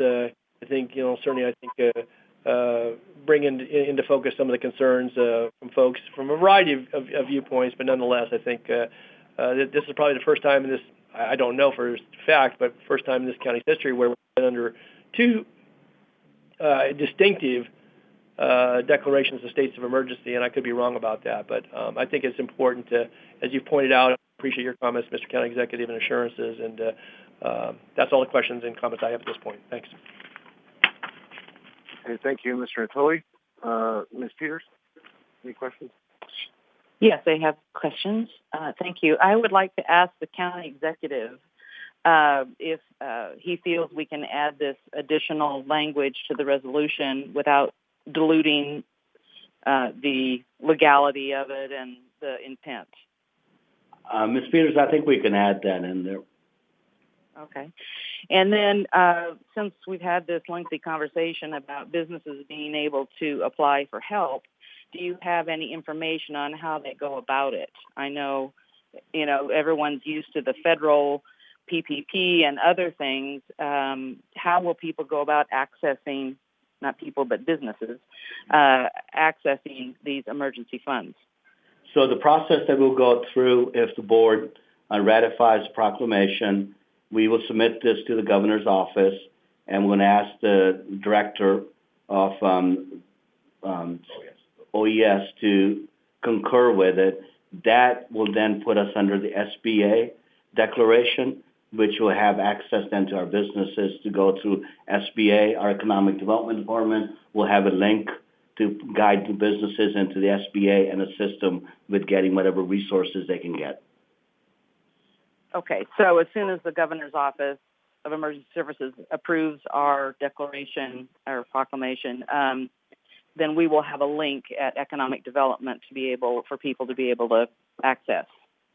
I think, certainly bring into focus some of the concerns from folks from a variety of viewpoints, but nonetheless, I think this is probably the first time in this, I don't know for a fact, but first time in this county's history where we've been under two distinctive declarations of states of emergency, and I could be wrong about that, but I think it's important to, as you pointed out, I appreciate your comments, Mr. County Executive, and assurances, and that's all the questions and comments I have at this point. Thanks. Okay, thank you, Mr. Natoli. Ms. Peters, any questions? Yes, I have questions. Thank you. I would like to ask the county executive if he feels we can add this additional language to the resolution without diluting the legality of it and the intent. Ms. Peters, I think we can add that in there. Okay. And then since we've had this lengthy conversation about businesses being able to apply for help, do you have any information on how they go about it? I know, everyone's used to the federal PPP and other things, how will people go about accessing, not people but businesses, accessing these emergency funds? So the process that we'll go through, if the board ratifies the proclamation, we will submit this to the governor's office, and we're going to ask the director of OES to concur with it. That will then put us under the SBA declaration, which will have access then to our businesses to go through SBA. Our Economic Development Department will have a link to guide the businesses into the SBA and assist them with getting whatever resources they can get. Okay, so as soon as the governor's office of emergency services approves our declaration or proclamation, then we will have a link at economic development to be able for people to be able to access.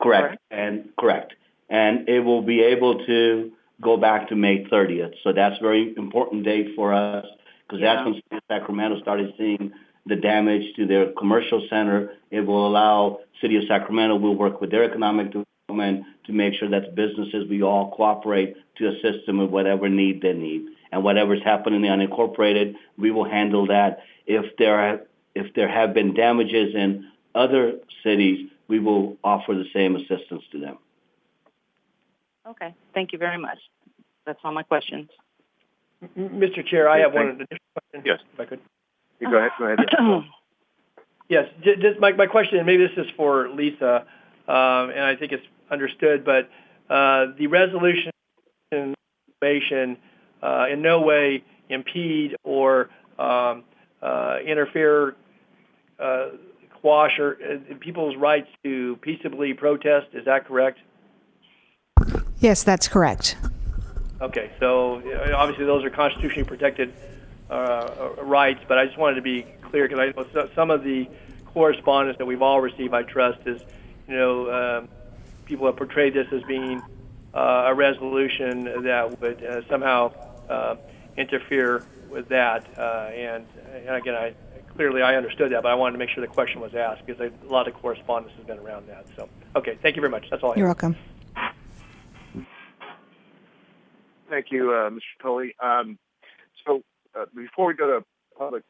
Correct. And it will be able to go back to May 30th. So that's a very important date for us, because that's when Sacramento started seeing the damage to their commercial center. It will allow City of Sacramento, we'll work with their economic development to make sure that the businesses, we all cooperate to assist them with whatever need they need. And whatever's happening in the unincorporated, we will handle that. If there have been damages in other cities, we will offer the same assistance to them. Okay, thank you very much. That's all my questions. Mr. Chair, I have one additional question. Yes. If I could. You go ahead. Yes, just my question, and maybe this is for Lisa, and I think it's understood, but the resolution information in no way impede or interfere, quash or people's rights to peaceably protest. Is that correct? Yes, that's correct. Okay, so obviously those are constitutionally protected rights, but I just wanted to be clear, because I know some of the correspondence that we've all received, I trust, is, people have portrayed this as being a resolution that would somehow interfere with that. And again, I understood that, but I wanted to make sure the question was asked, because a lot of correspondence has been around that. So, okay, thank you very much. That's all I have. You're welcome. Thank you, Mr. Tully. So before we go to public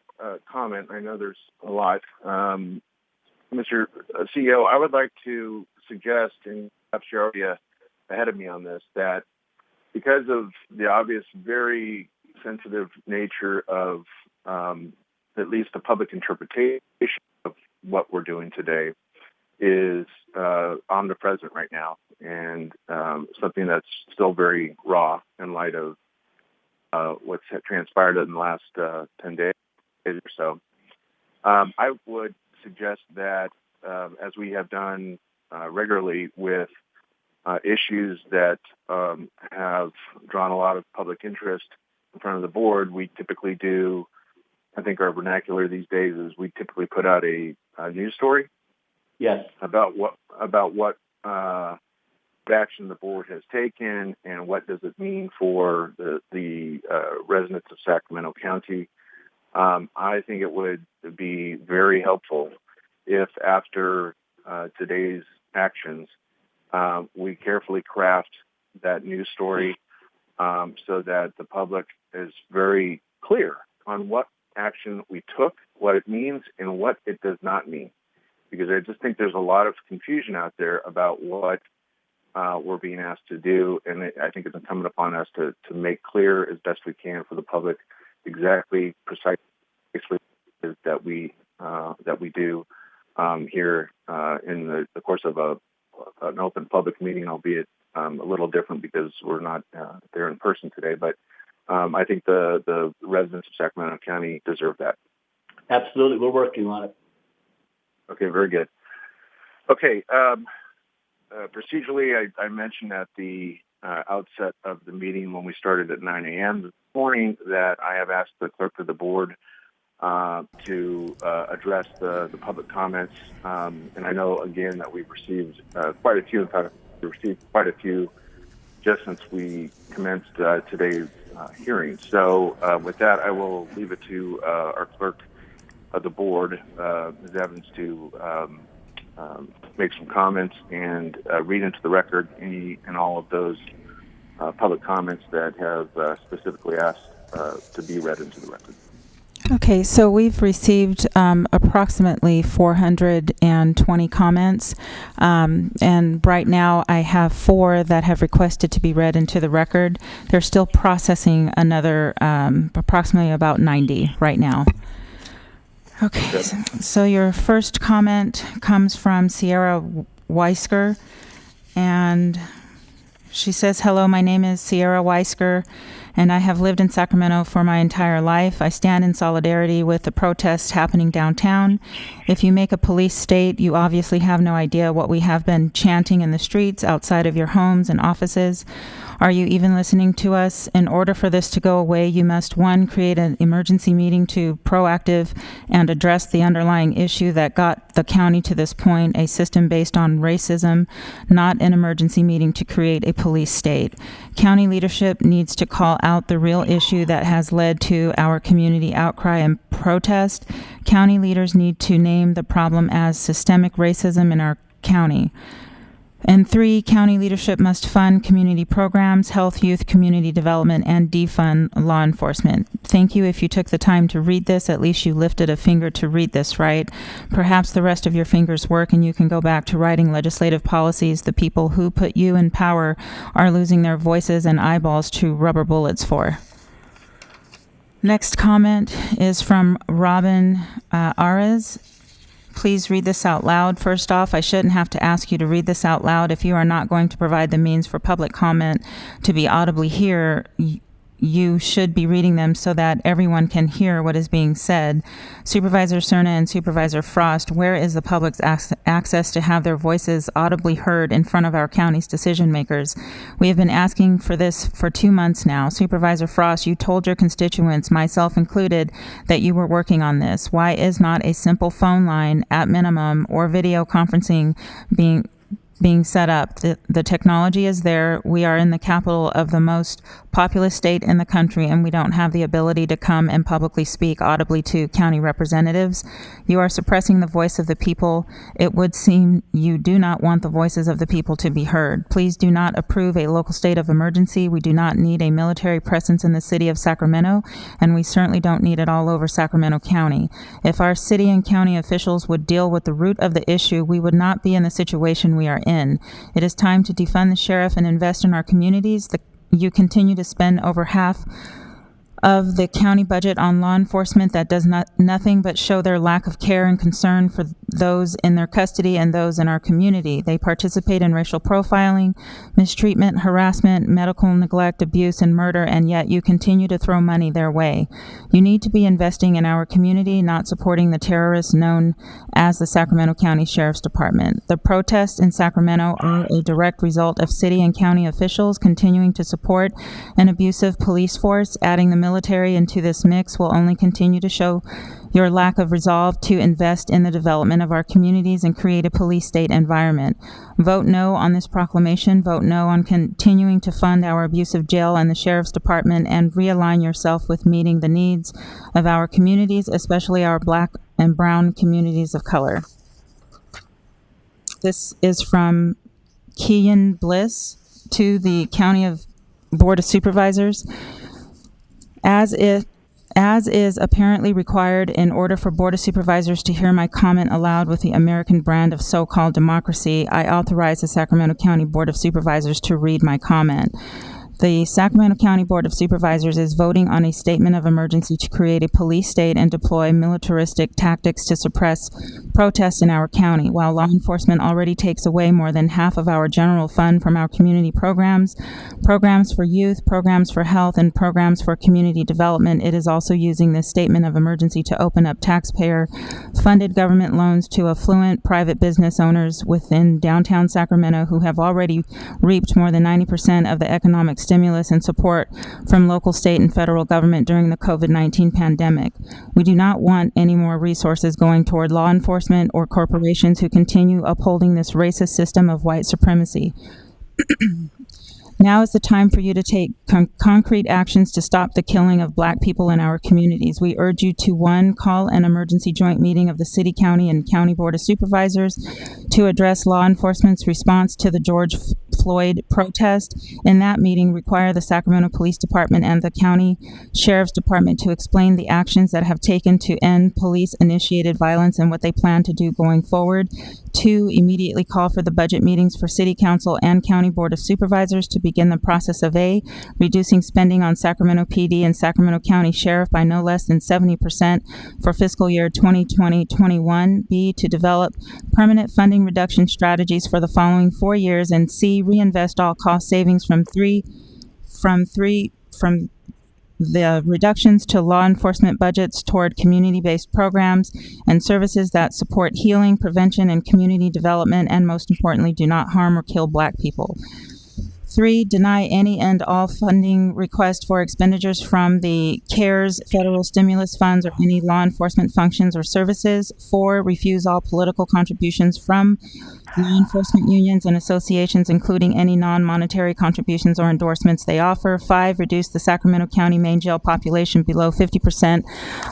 comment, I know there's a lot. Mr. CEO, I would like to suggest, and perhaps you're already ahead of me on this, that because of the obvious, very sensitive nature of at least the public interpretation of what we're doing today is omnipresent right now, and something that's still very raw in light of what's transpired in the last 10 days or so. I would suggest that, as we have done regularly with issues that have drawn a lot of public interest in front of the board, we typically do, I think our vernacular these days is we typically put out a news story. Yes. About what action the board has taken and what does it mean for the residents of Sacramento County. I think it would be very helpful if after today's actions, we carefully craft that news story so that the public is very clear on what action we took, what it means, and what it does not mean. Because I just think there's a lot of confusion out there about what we're being asked to do, and I think it's incumbent upon us to make clear as best we can for the public exactly, precisely that we do here in the course of an open public meeting, albeit a little different because we're not there in person today. But I think the residents of Sacramento County deserve that. Absolutely, we're working on it. Okay, very good. Okay, procedurally, I mentioned at the outset of the meeting when we started at 9 a.m. this morning that I have asked the clerk of the board to address the public comments. And I know, again, that we've received quite a few. In fact, we received quite a few just since we commenced today's hearing. So with that, I will leave it to our clerk of the board, Ms. Evans, to make some comments and read into the record any and all of those public comments that have specifically asked to be read into the record. Okay, so we've received approximately 420 comments, and right now I have 4 that have requested to be read into the record. They're still processing another approximately about 90 right now. Okay, so your first comment comes from Sierra Weisker, and she says, "Hello, my name is Sierra Weisker, and I have lived in Sacramento for my entire life. I stand in solidarity with the protests happening downtown. If you make a police state, you obviously have no idea what we have been chanting in the streets outside of your homes and offices. Are you even listening to us? In order for this to go away, you must, 1, create an emergency meeting to proactive and address the underlying issue that got the county to this point, a system based on racism, not an emergency meeting to create a police state. County leadership needs to call out the real issue that has led to our community outcry and protest. County leaders need to name the problem as systemic racism in our county. And 3, county leadership must fund community programs, health, youth, community development, and defund law enforcement." Thank you. If you took the time to read this, at least you lifted a finger to read this, right? Perhaps the rest of your fingers work and you can go back to writing legislative policies the people who put you in power are losing their voices and eyeballs to rubber bullets for. Next comment is from Robin Arez. Please read this out loud. First off, I shouldn't have to ask you to read this out loud. If you are not going to provide the means for public comment to be audibly heard, you should be reading them so that everyone can hear what is being said. Supervisor Cerna and Supervisor Frost, where is the public's access to have their voices audibly heard in front of our county's decision makers? We have been asking for this for 2 months now. Supervisor Frost, you told your constituents, myself included, that you were working on this. Why is not a simple phone line at minimum or video conferencing being set up? The technology is there. We are in the capital of the most populous state in the country, and we don't have the ability to come and publicly speak audibly to county representatives. You are suppressing the voice of the people. It would seem you do not want the voices of the people to be heard. Please do not approve a local state of emergency. We do not need a military presence in the city of Sacramento, and we certainly don't need it all over Sacramento County. If our city and county officials would deal with the root of the issue, we would not be in the situation we are in. It is time to defund the sheriff and invest in our communities. You continue to spend over half of the county budget on law enforcement that does nothing but show their lack of care and concern for those in their custody and those in our community. They participate in racial profiling, mistreatment, harassment, medical neglect, abuse, and murder, and yet you continue to throw money their way. You need to be investing in our community, not supporting the terrorists known as the Sacramento County Sheriff's Department. The protests in Sacramento are a direct result of city and county officials continuing to support an abusive police force. Adding the military into this mix will only continue to show your lack of resolve to invest in the development of our communities and create a police state environment. Vote no on this proclamation. Vote no on continuing to fund our abusive jail and the Sheriff's Department, and realign yourself with meeting the needs of our communities, especially our Black and brown communities of color. This is from Kean Bliss to the County of Board of Supervisors. As is apparently required in order for Board of Supervisors to hear my comment aloud with the American brand of so-called democracy, I authorize the Sacramento County Board of Supervisors to read my comment. The Sacramento County Board of Supervisors is voting on a statement of emergency to create a police state and deploy militaristic tactics to suppress protests in our county. While law enforcement already takes away more than half of our general fund from our community programs, programs for youth, programs for health, and programs for community development, it is also using this statement of emergency to open up taxpayer-funded government loans to affluent private business owners within downtown Sacramento who have already reaped more than 90% of the economic stimulus and support from local, state, and federal government during the COVID-19 pandemic. We do not want any more resources going toward law enforcement or corporations who continue upholding this racist system of white supremacy. Now is the time for you to take concrete actions to stop the killing of Black people in our communities. We urge you to, 1, call an emergency joint meeting of the City, County, and County Board of Supervisors to address law enforcement's response to the George Floyd protest. In that meeting, require the Sacramento Police Department and the County Sheriff's Department to explain the actions that have taken to end police-initiated violence and what they plan to do going forward. 2, immediately call for the budget meetings for City Council and County Board of Supervisors to begin the process of A, reducing spending on Sacramento PD and Sacramento County Sheriff by no less than 70% for fiscal year 2020-21. B, to develop permanent funding reduction strategies for the following 4 years. And C, reinvest all cost savings from the reductions to law enforcement budgets toward community-based programs and services that support healing, prevention, and community development, and most importantly, do not harm or kill Black people. 3, deny any and all funding request for expenditures from the CARES federal stimulus funds or any law enforcement functions or services. 4, refuse all political contributions from law enforcement unions and associations, including any non-monetary contributions or endorsements they offer. 5, reduce the Sacramento County main jail population below 50%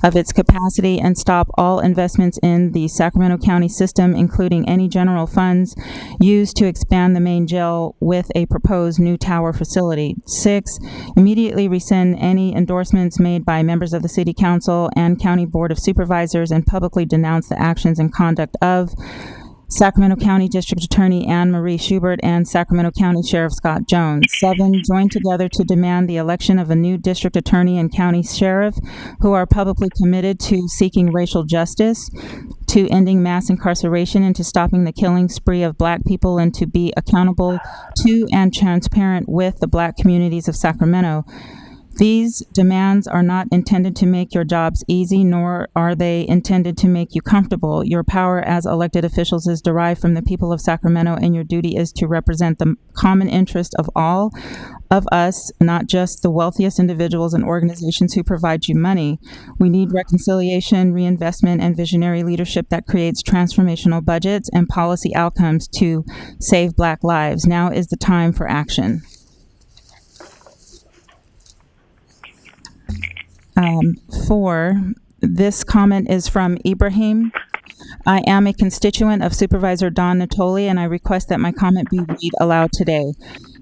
of its capacity and stop all investments in the Sacramento County system, including any general funds used to expand the main jail with a proposed new tower facility. 6, immediately rescind any endorsements made by members of the City Council and County Board of Supervisors and publicly denounce the actions and conduct of Sacramento County District Attorney Anne Marie Schubert and Sacramento County Sheriff Scott Jones. 7, join together to demand the election of a new district attorney and county sheriff who are publicly committed to seeking racial justice, to ending mass incarceration, and to stopping the killing spree of Black people, and to be accountable to and transparent with the Black communities of Sacramento. These demands are not intended to make your jobs easy, nor are they intended to make you comfortable. Your power as elected officials is derived from the people of Sacramento, and your duty is to represent the common interest of all of us, not just the wealthiest individuals and organizations who provide you money. We need reconciliation, reinvestment, and visionary leadership that creates transformational budgets and policy outcomes to save Black lives. Now is the time for action. 4, this comment is from Ibrahim. I am a constituent of Supervisor Don Natoli, and I request that my comment be read aloud today.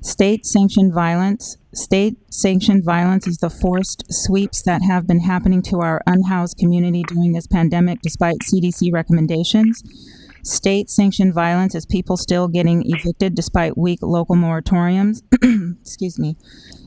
State-sanctioned violence is the forced sweeps that have been happening to our unhoused community during this pandemic despite CDC recommendations. State-sanctioned violence is people still getting evicted despite weak local moratoriums. Excuse me.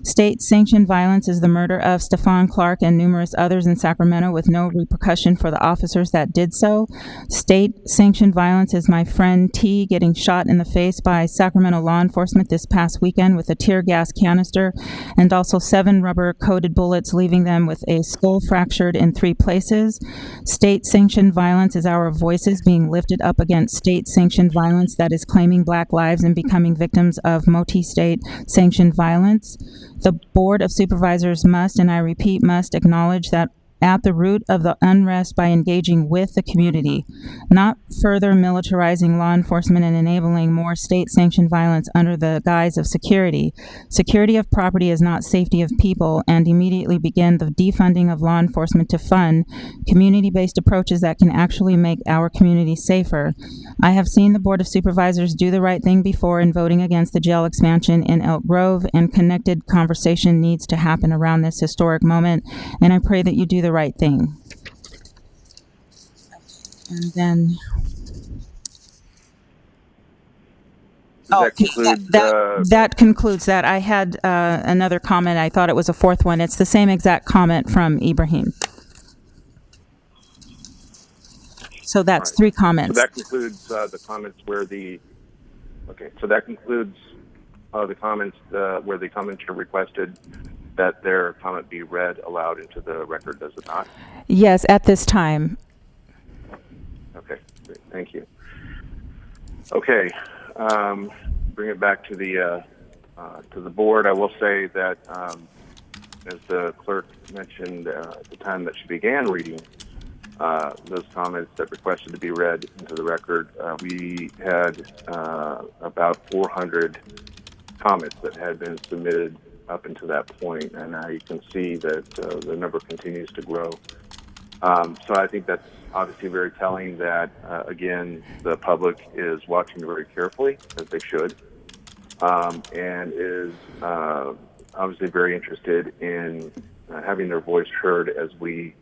State-sanctioned violence is the murder of Stephon Clark and numerous others in Sacramento with no repercussion for the officers that did so. State-sanctioned violence is my friend T getting shot in the face by Sacramento law enforcement this past weekend with a tear gas canister and also 7 rubber-coated bullets, leaving them with a skull fractured in 3 places. State-sanctioned violence is our voices being lifted up against state-sanctioned violence that is claiming Black lives and becoming victims of multi-state sanctioned violence. The Board of Supervisors must, and I repeat, must acknowledge that at the root of the unrest by engaging with the community, not further militarizing law enforcement and enabling more state-sanctioned violence under the guise of security. Security of property is not safety of people, and immediately begin the defunding of law enforcement to fund community-based approaches that can actually make our community safer. I have seen the Board of Supervisors do the right thing before in voting against the jail expansion in Elk Grove, and connected conversation needs to happen around this historic moment, and I pray that you do the right thing. And then that concludes that. I had another comment. I thought it was a 4th one. It's the same exact comment from Ibrahim. So that's 3 comments. So that concludes the comments where the comments where the commenter requested that their comment be read aloud into the record, does it not? Yes, at this time. Okay, great. Thank you. Okay, bring it back to the board. I will say that, as the clerk mentioned at the time that she began reading those comments that requested to be read into the record, we had about 400 comments that had been submitted up until that point, and now you can see that the number continues to grow. So I think that's obviously very telling that, again, the public is watching very carefully, as they should. and is obviously very interested in having their voice heard as we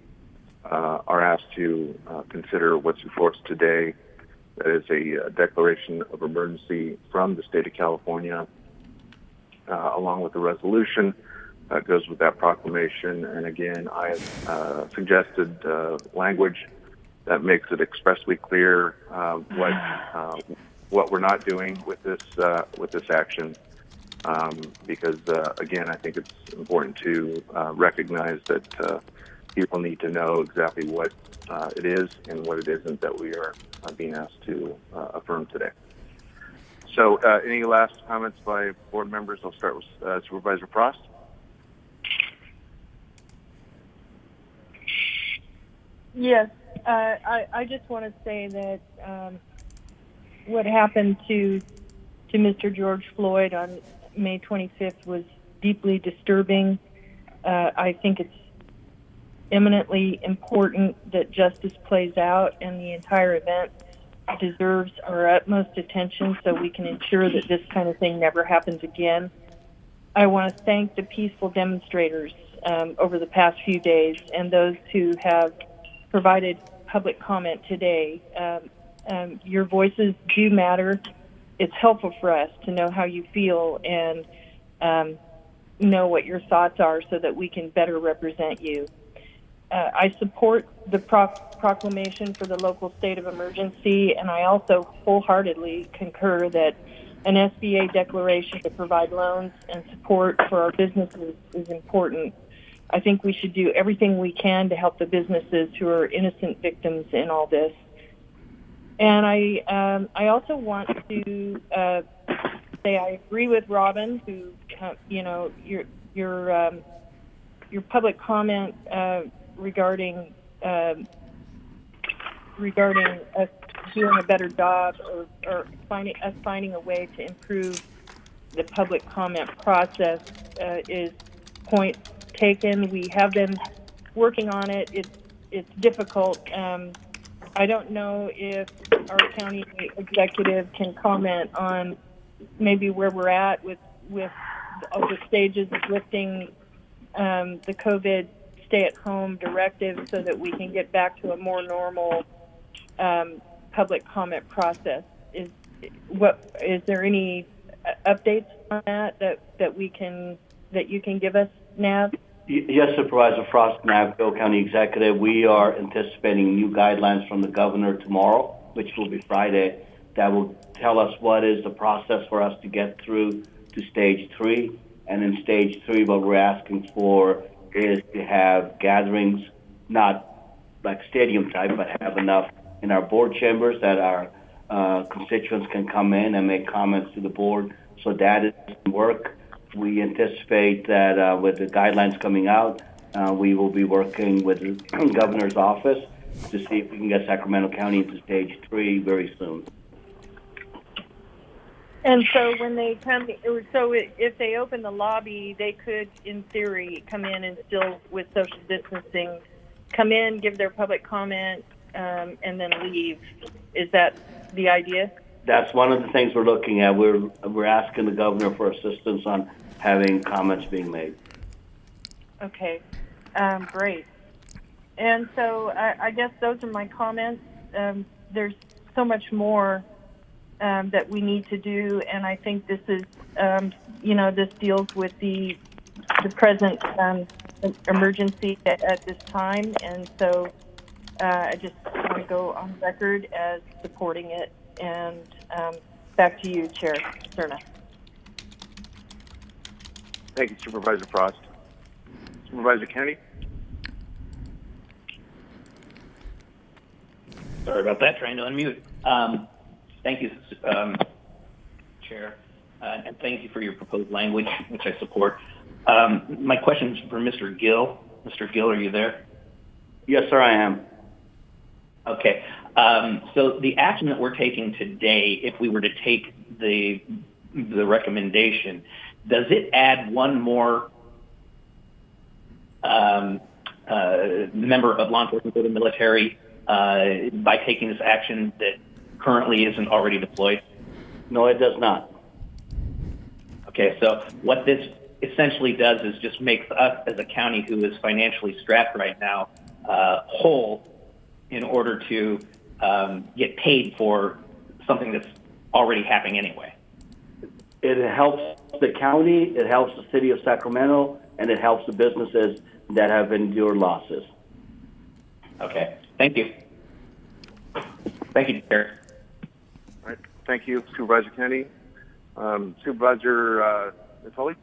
are asked to consider what's before us today. That is a declaration of emergency from the state of California, along with the resolution that goes with that proclamation. And again, I have suggested language that makes it expressly clear what we're not doing with this action. Because again, I think it's important to recognize that people need to know exactly what it is and what it isn't that we are being asked to affirm today. So, any last comments by board members? I'll start with Supervisor Frost. Yes, I just want to say that what happened to Mr. George Floyd on May 25th was deeply disturbing. I think it's eminently important that justice plays out, and the entire event deserves our utmost attention so we can ensure that this kind of thing never happens again. I want to thank the peaceful demonstrators over the past few days and those who have provided public comment today. Your voices do matter. It's helpful for us to know how you feel and know what your thoughts are so that we can better represent you. I support the proclamation for the local state of emergency, and I also wholeheartedly concur that an SBA declaration to provide loans and support for our businesses is important. I think we should do everything we can to help the businesses who are innocent victims in all this. And I also want to say I agree with Robin, who your public comment regarding us doing a better job or finding a way to improve the public comment process is point taken. We have been working on it. It's difficult. I don't know if our county executive can comment on maybe where we're at with all the stages of lifting the COVID stay-at-home directive so that we can get back to a more normal public comment process. Is there any updates on that you can give us, Nav? Yes, Supervisor Frost, Navajo County Executive. We are anticipating new guidelines from the governor tomorrow, which will be Friday, that will tell us what is the process for us to get through to stage 3. And in stage 3, what we're asking for is to have gatherings, not like stadium type, but have enough in our board chambers that our constituents can come in and make comments to the board. So that is work. We anticipate that with the guidelines coming out, we will be working with the governor's office to see if we can get Sacramento County into stage 3 very soon. And so when they come, if they open the lobby, they could, in theory, come in and still, with social distancing, come in, give their public comment, and then leave. Is that the idea? That's one of the things we're looking at. We're asking the governor for assistance on having comments being made. Okay, great. And so I guess those are my comments. There's so much more that we need to do, and I think this is, this deals with the present emergency at this time, and so I just want to go on record as supporting it. And back to you, Chair Cerna. Thank you, Supervisor Frost. Supervisor Kennedy? Sorry about that, trying to unmute. Thank you, Chair, and thank you for your proposed language, which I support. My question is for Mr. Gill. Mr. Gill, are you there? Yes, sir, I am. Okay. So the action that we're taking today, if we were to take the recommendation, does it add one more member of law enforcement or the military by taking this action that currently isn't already deployed? No, it does not. Okay, so what this essentially does is just makes us as a county who is financially strapped right now whole in order to get paid for something that's already happening anyway. It helps the county, it helps the city of Sacramento, and it helps the businesses that have endured losses. Okay, thank you. Thank you, Chair. All right. Thank you, Supervisor Kennedy. Supervisor Natoli?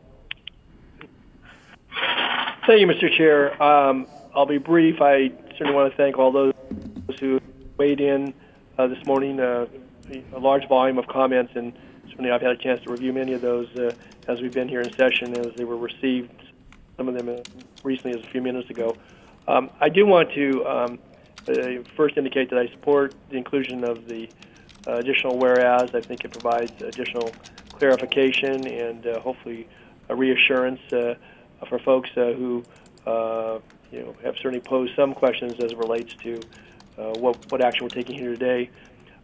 Thank you, Mr. Chair. I'll be brief. I certainly want to thank all those who weighed in this morning, a large volume of comments, and certainly I've had a chance to review many of those as we've been here in session, as they were received, some of them recently as a few minutes ago. I do want to first indicate that I support the inclusion of the additional whereas. I think it provides additional clarification and hopefully a reassurance for folks who have certainly posed some questions as it relates to what action we're taking here today.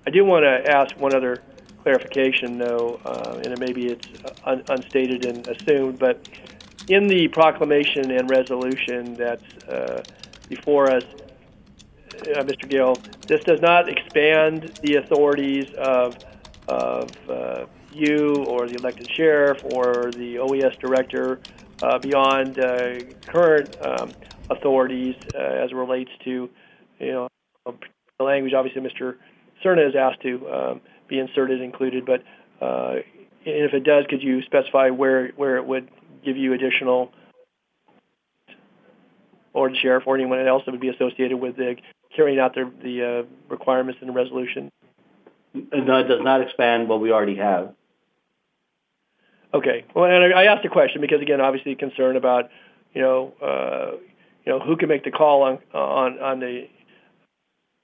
I do want to ask one other clarification, though, and maybe it's unstated and assumed, but in the proclamation and resolution that's before us, Mr. Gill, this does not expand the authorities of you or the elected sheriff or the OES director beyond current authorities as it relates to, the language. Obviously, Mr. Cerna is asked to be inserted, included, but if it does, could you specify where it would give you additional, or the sheriff or anyone else that would be associated with carrying out the requirements in the resolution? No, it does not expand what we already have. Okay. Well, and I asked the question because, again, obviously concern about, who can make the call on the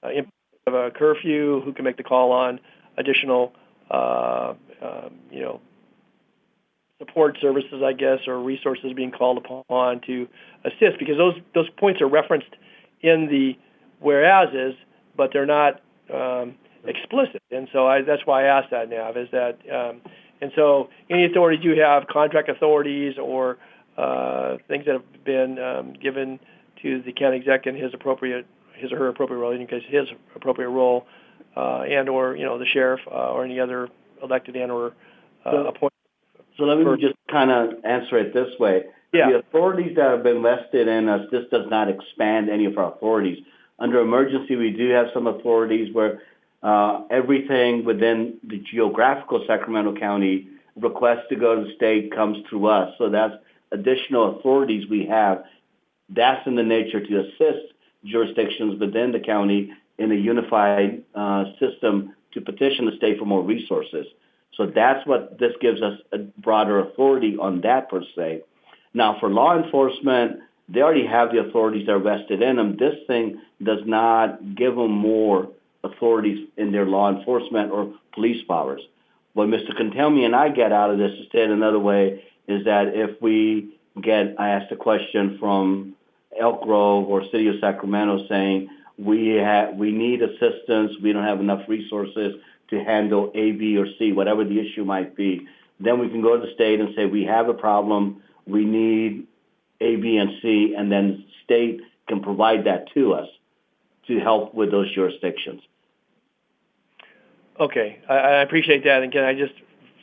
impact of a curfew, who can make the call on additional, support services, I guess, or resources being called upon to assist, because those points are referenced in the whereases, but they're not explicit. And so that's why I asked that, Nav, is that, and so any authorities you have, contract authorities or things that have been given to the county exec in his or her appropriate role, in case his appropriate role, and or, the sheriff or any other elected and or appointed. So let me just kind of answer it this way. Yeah. The authorities that have been vested in us, this does not expand any of our authorities. Under emergency, we do have some authorities where everything within the geographical Sacramento County request to go to the state comes through us. So that's additional authorities we have. That's in the nature to assist jurisdictions within the county in a unified system to petition the state for more resources. So that's what this gives us, a broader authority on that per se. Now for law enforcement, they already have the authorities that are vested in them. This thing does not give them more authorities in their law enforcement or police powers. What Mr. Contelmi and I get out of this, to say it another way, is that if we get, I asked a question from Elk Grove or City of Sacramento saying, we need assistance, we don't have enough resources to handle A, B, or C, whatever the issue might be. Then we can go to the state and say, we have a problem, we need A, B, and C, and then the state can provide that to us to help with those jurisdictions. Okay, I appreciate that. And again, I just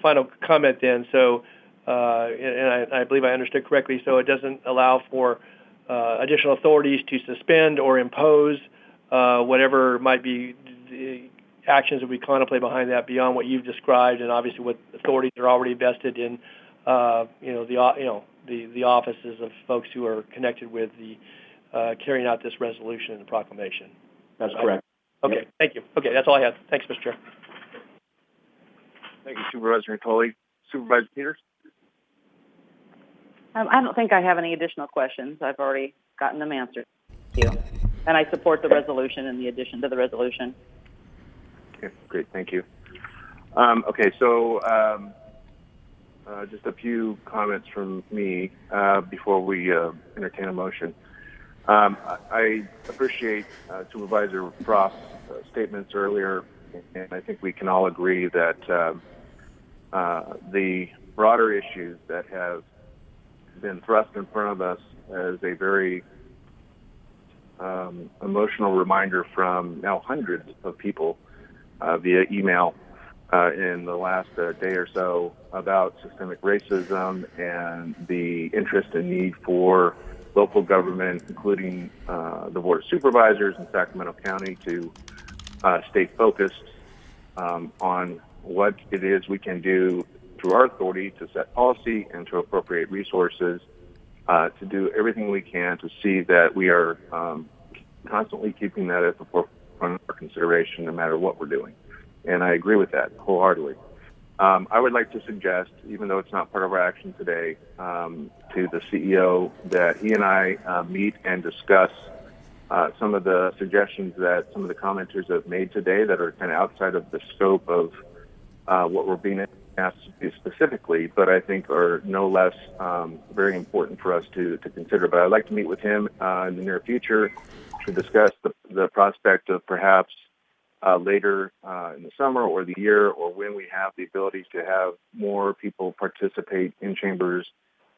final comment then. So, and I believe I understood correctly. So it doesn't allow for additional authorities to suspend or impose whatever might be the actions that we contemplate behind that beyond what you've described, and obviously what authorities are already vested in, the offices of folks who are connected with the carrying out this resolution and the proclamation. That's correct. Okay, yep. Thank you. Okay, that's all I have. Thanks, Mr. Chair. Thank you, Supervisor Natoli. Supervisor Peters? I don't think I have any additional questions. I've already gotten them answered. Thank you. And I support the resolution and the addition to the resolution. Okay, great. Thank you. Okay, so just a few comments from me before we entertain a motion. I appreciate Supervisor Frost's statements earlier, and I think we can all agree that the broader issues that have been thrust in front of us as a very emotional reminder from now hundreds of people via email in the last day or so about systemic racism and the interest and need for local government, including the Board of Supervisors in Sacramento County, to stay focused on what it is we can do through our authority to set policy and to appropriate resources to do everything we can to see that we are constantly keeping that at the forefront of our consideration no matter what we're doing. And I agree with that wholeheartedly. I would like to suggest, even though it's not part of our action today, to the CEO that he and I meet and discuss some of the suggestions that some of the commenters have made today that are kind of outside of the scope of what we're being asked to do specifically, but I think are no less very important for us to consider. But I'd like to meet with him in the near future to discuss the prospect of perhaps later in the summer or the year, or when we have the ability to have more people participate in chambers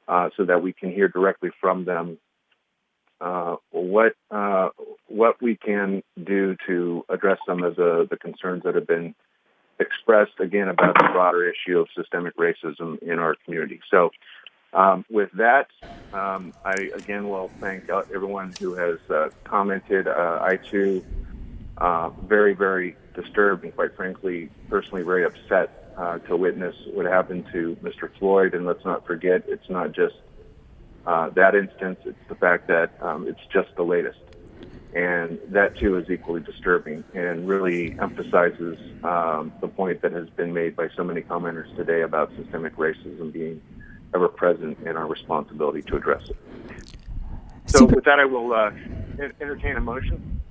so that we can hear directly from them what we can do to address some of the concerns that have been expressed, again, about the broader issue of systemic racism in our community. So with that, I again will thank everyone who has commented. I too very, very disturbed and, quite frankly, personally very upset to witness what happened to Mr. Floyd. And let's not forget, it's not just that instance, it's the fact that it's just the latest. And that, too, is equally disturbing and really emphasizes the point that has been made by so many commenters today about systemic racism being ever present and our responsibility to address it. So with that, I will entertain a motion.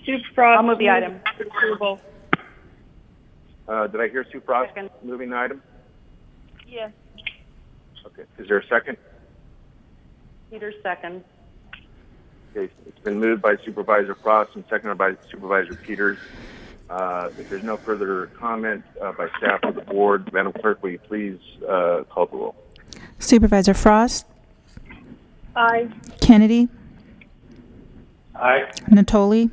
Sue Frost. I'll move the item. Approval. Did I hear Sue Frost moving the item? Yes. Okay. Is there a second? Peter, second. Okay. It's been moved by Supervisor Frost and seconded by Supervisor Peters. If there's no further comment by staff or the board, Madam Clerk, will you please call the roll? Supervisor Frost? Aye. Kennedy? Aye. Natoli?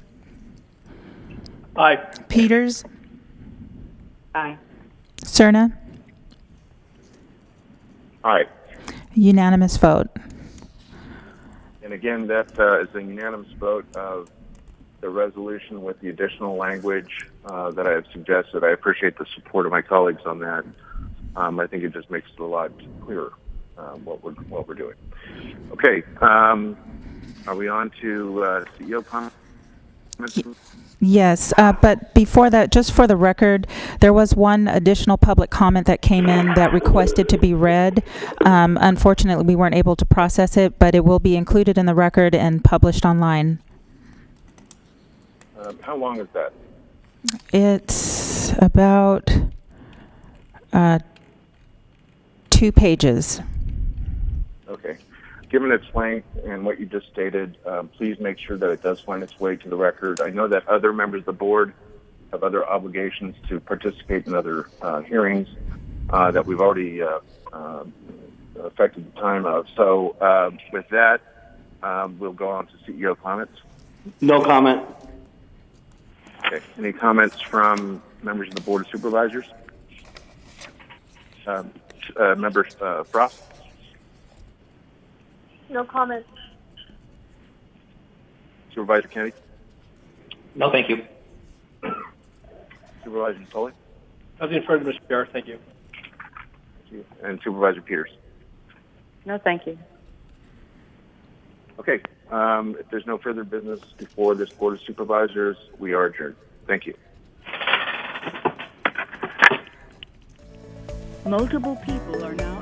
Aye. Peters? Aye. Cerna? Aye. Unanimous vote. And again, that is a unanimous vote of the resolution with the additional language that I have suggested. I appreciate the support of my colleagues on that. I think it just makes it a lot clearer what we're doing. Okay, are we on to CEO comments? Yes, but before that, just for the record, there was one additional public comment that came in that requested to be read. Unfortunately, we weren't able to process it, but it will be included in the record and published online. How long is that? It's about 2 pages. Okay. Given its length and what you just stated, please make sure that it does find its way to the record. I know that other members of the board have other obligations to participate in other hearings that we've already affected the time of. So with that, we'll go on to CEO comments. No comment. Okay. Any comments from members of the Board of Supervisors? Member Frost? No comment. Supervisor Kennedy? No, thank you. Supervisor Tully? Nothing further, Mr. Chair. Thank you. Thank you. And Supervisor Peters? No, thank you. Okay. If there's no further business before this Board of Supervisors, we are adjourned. Thank you. Multiple people are now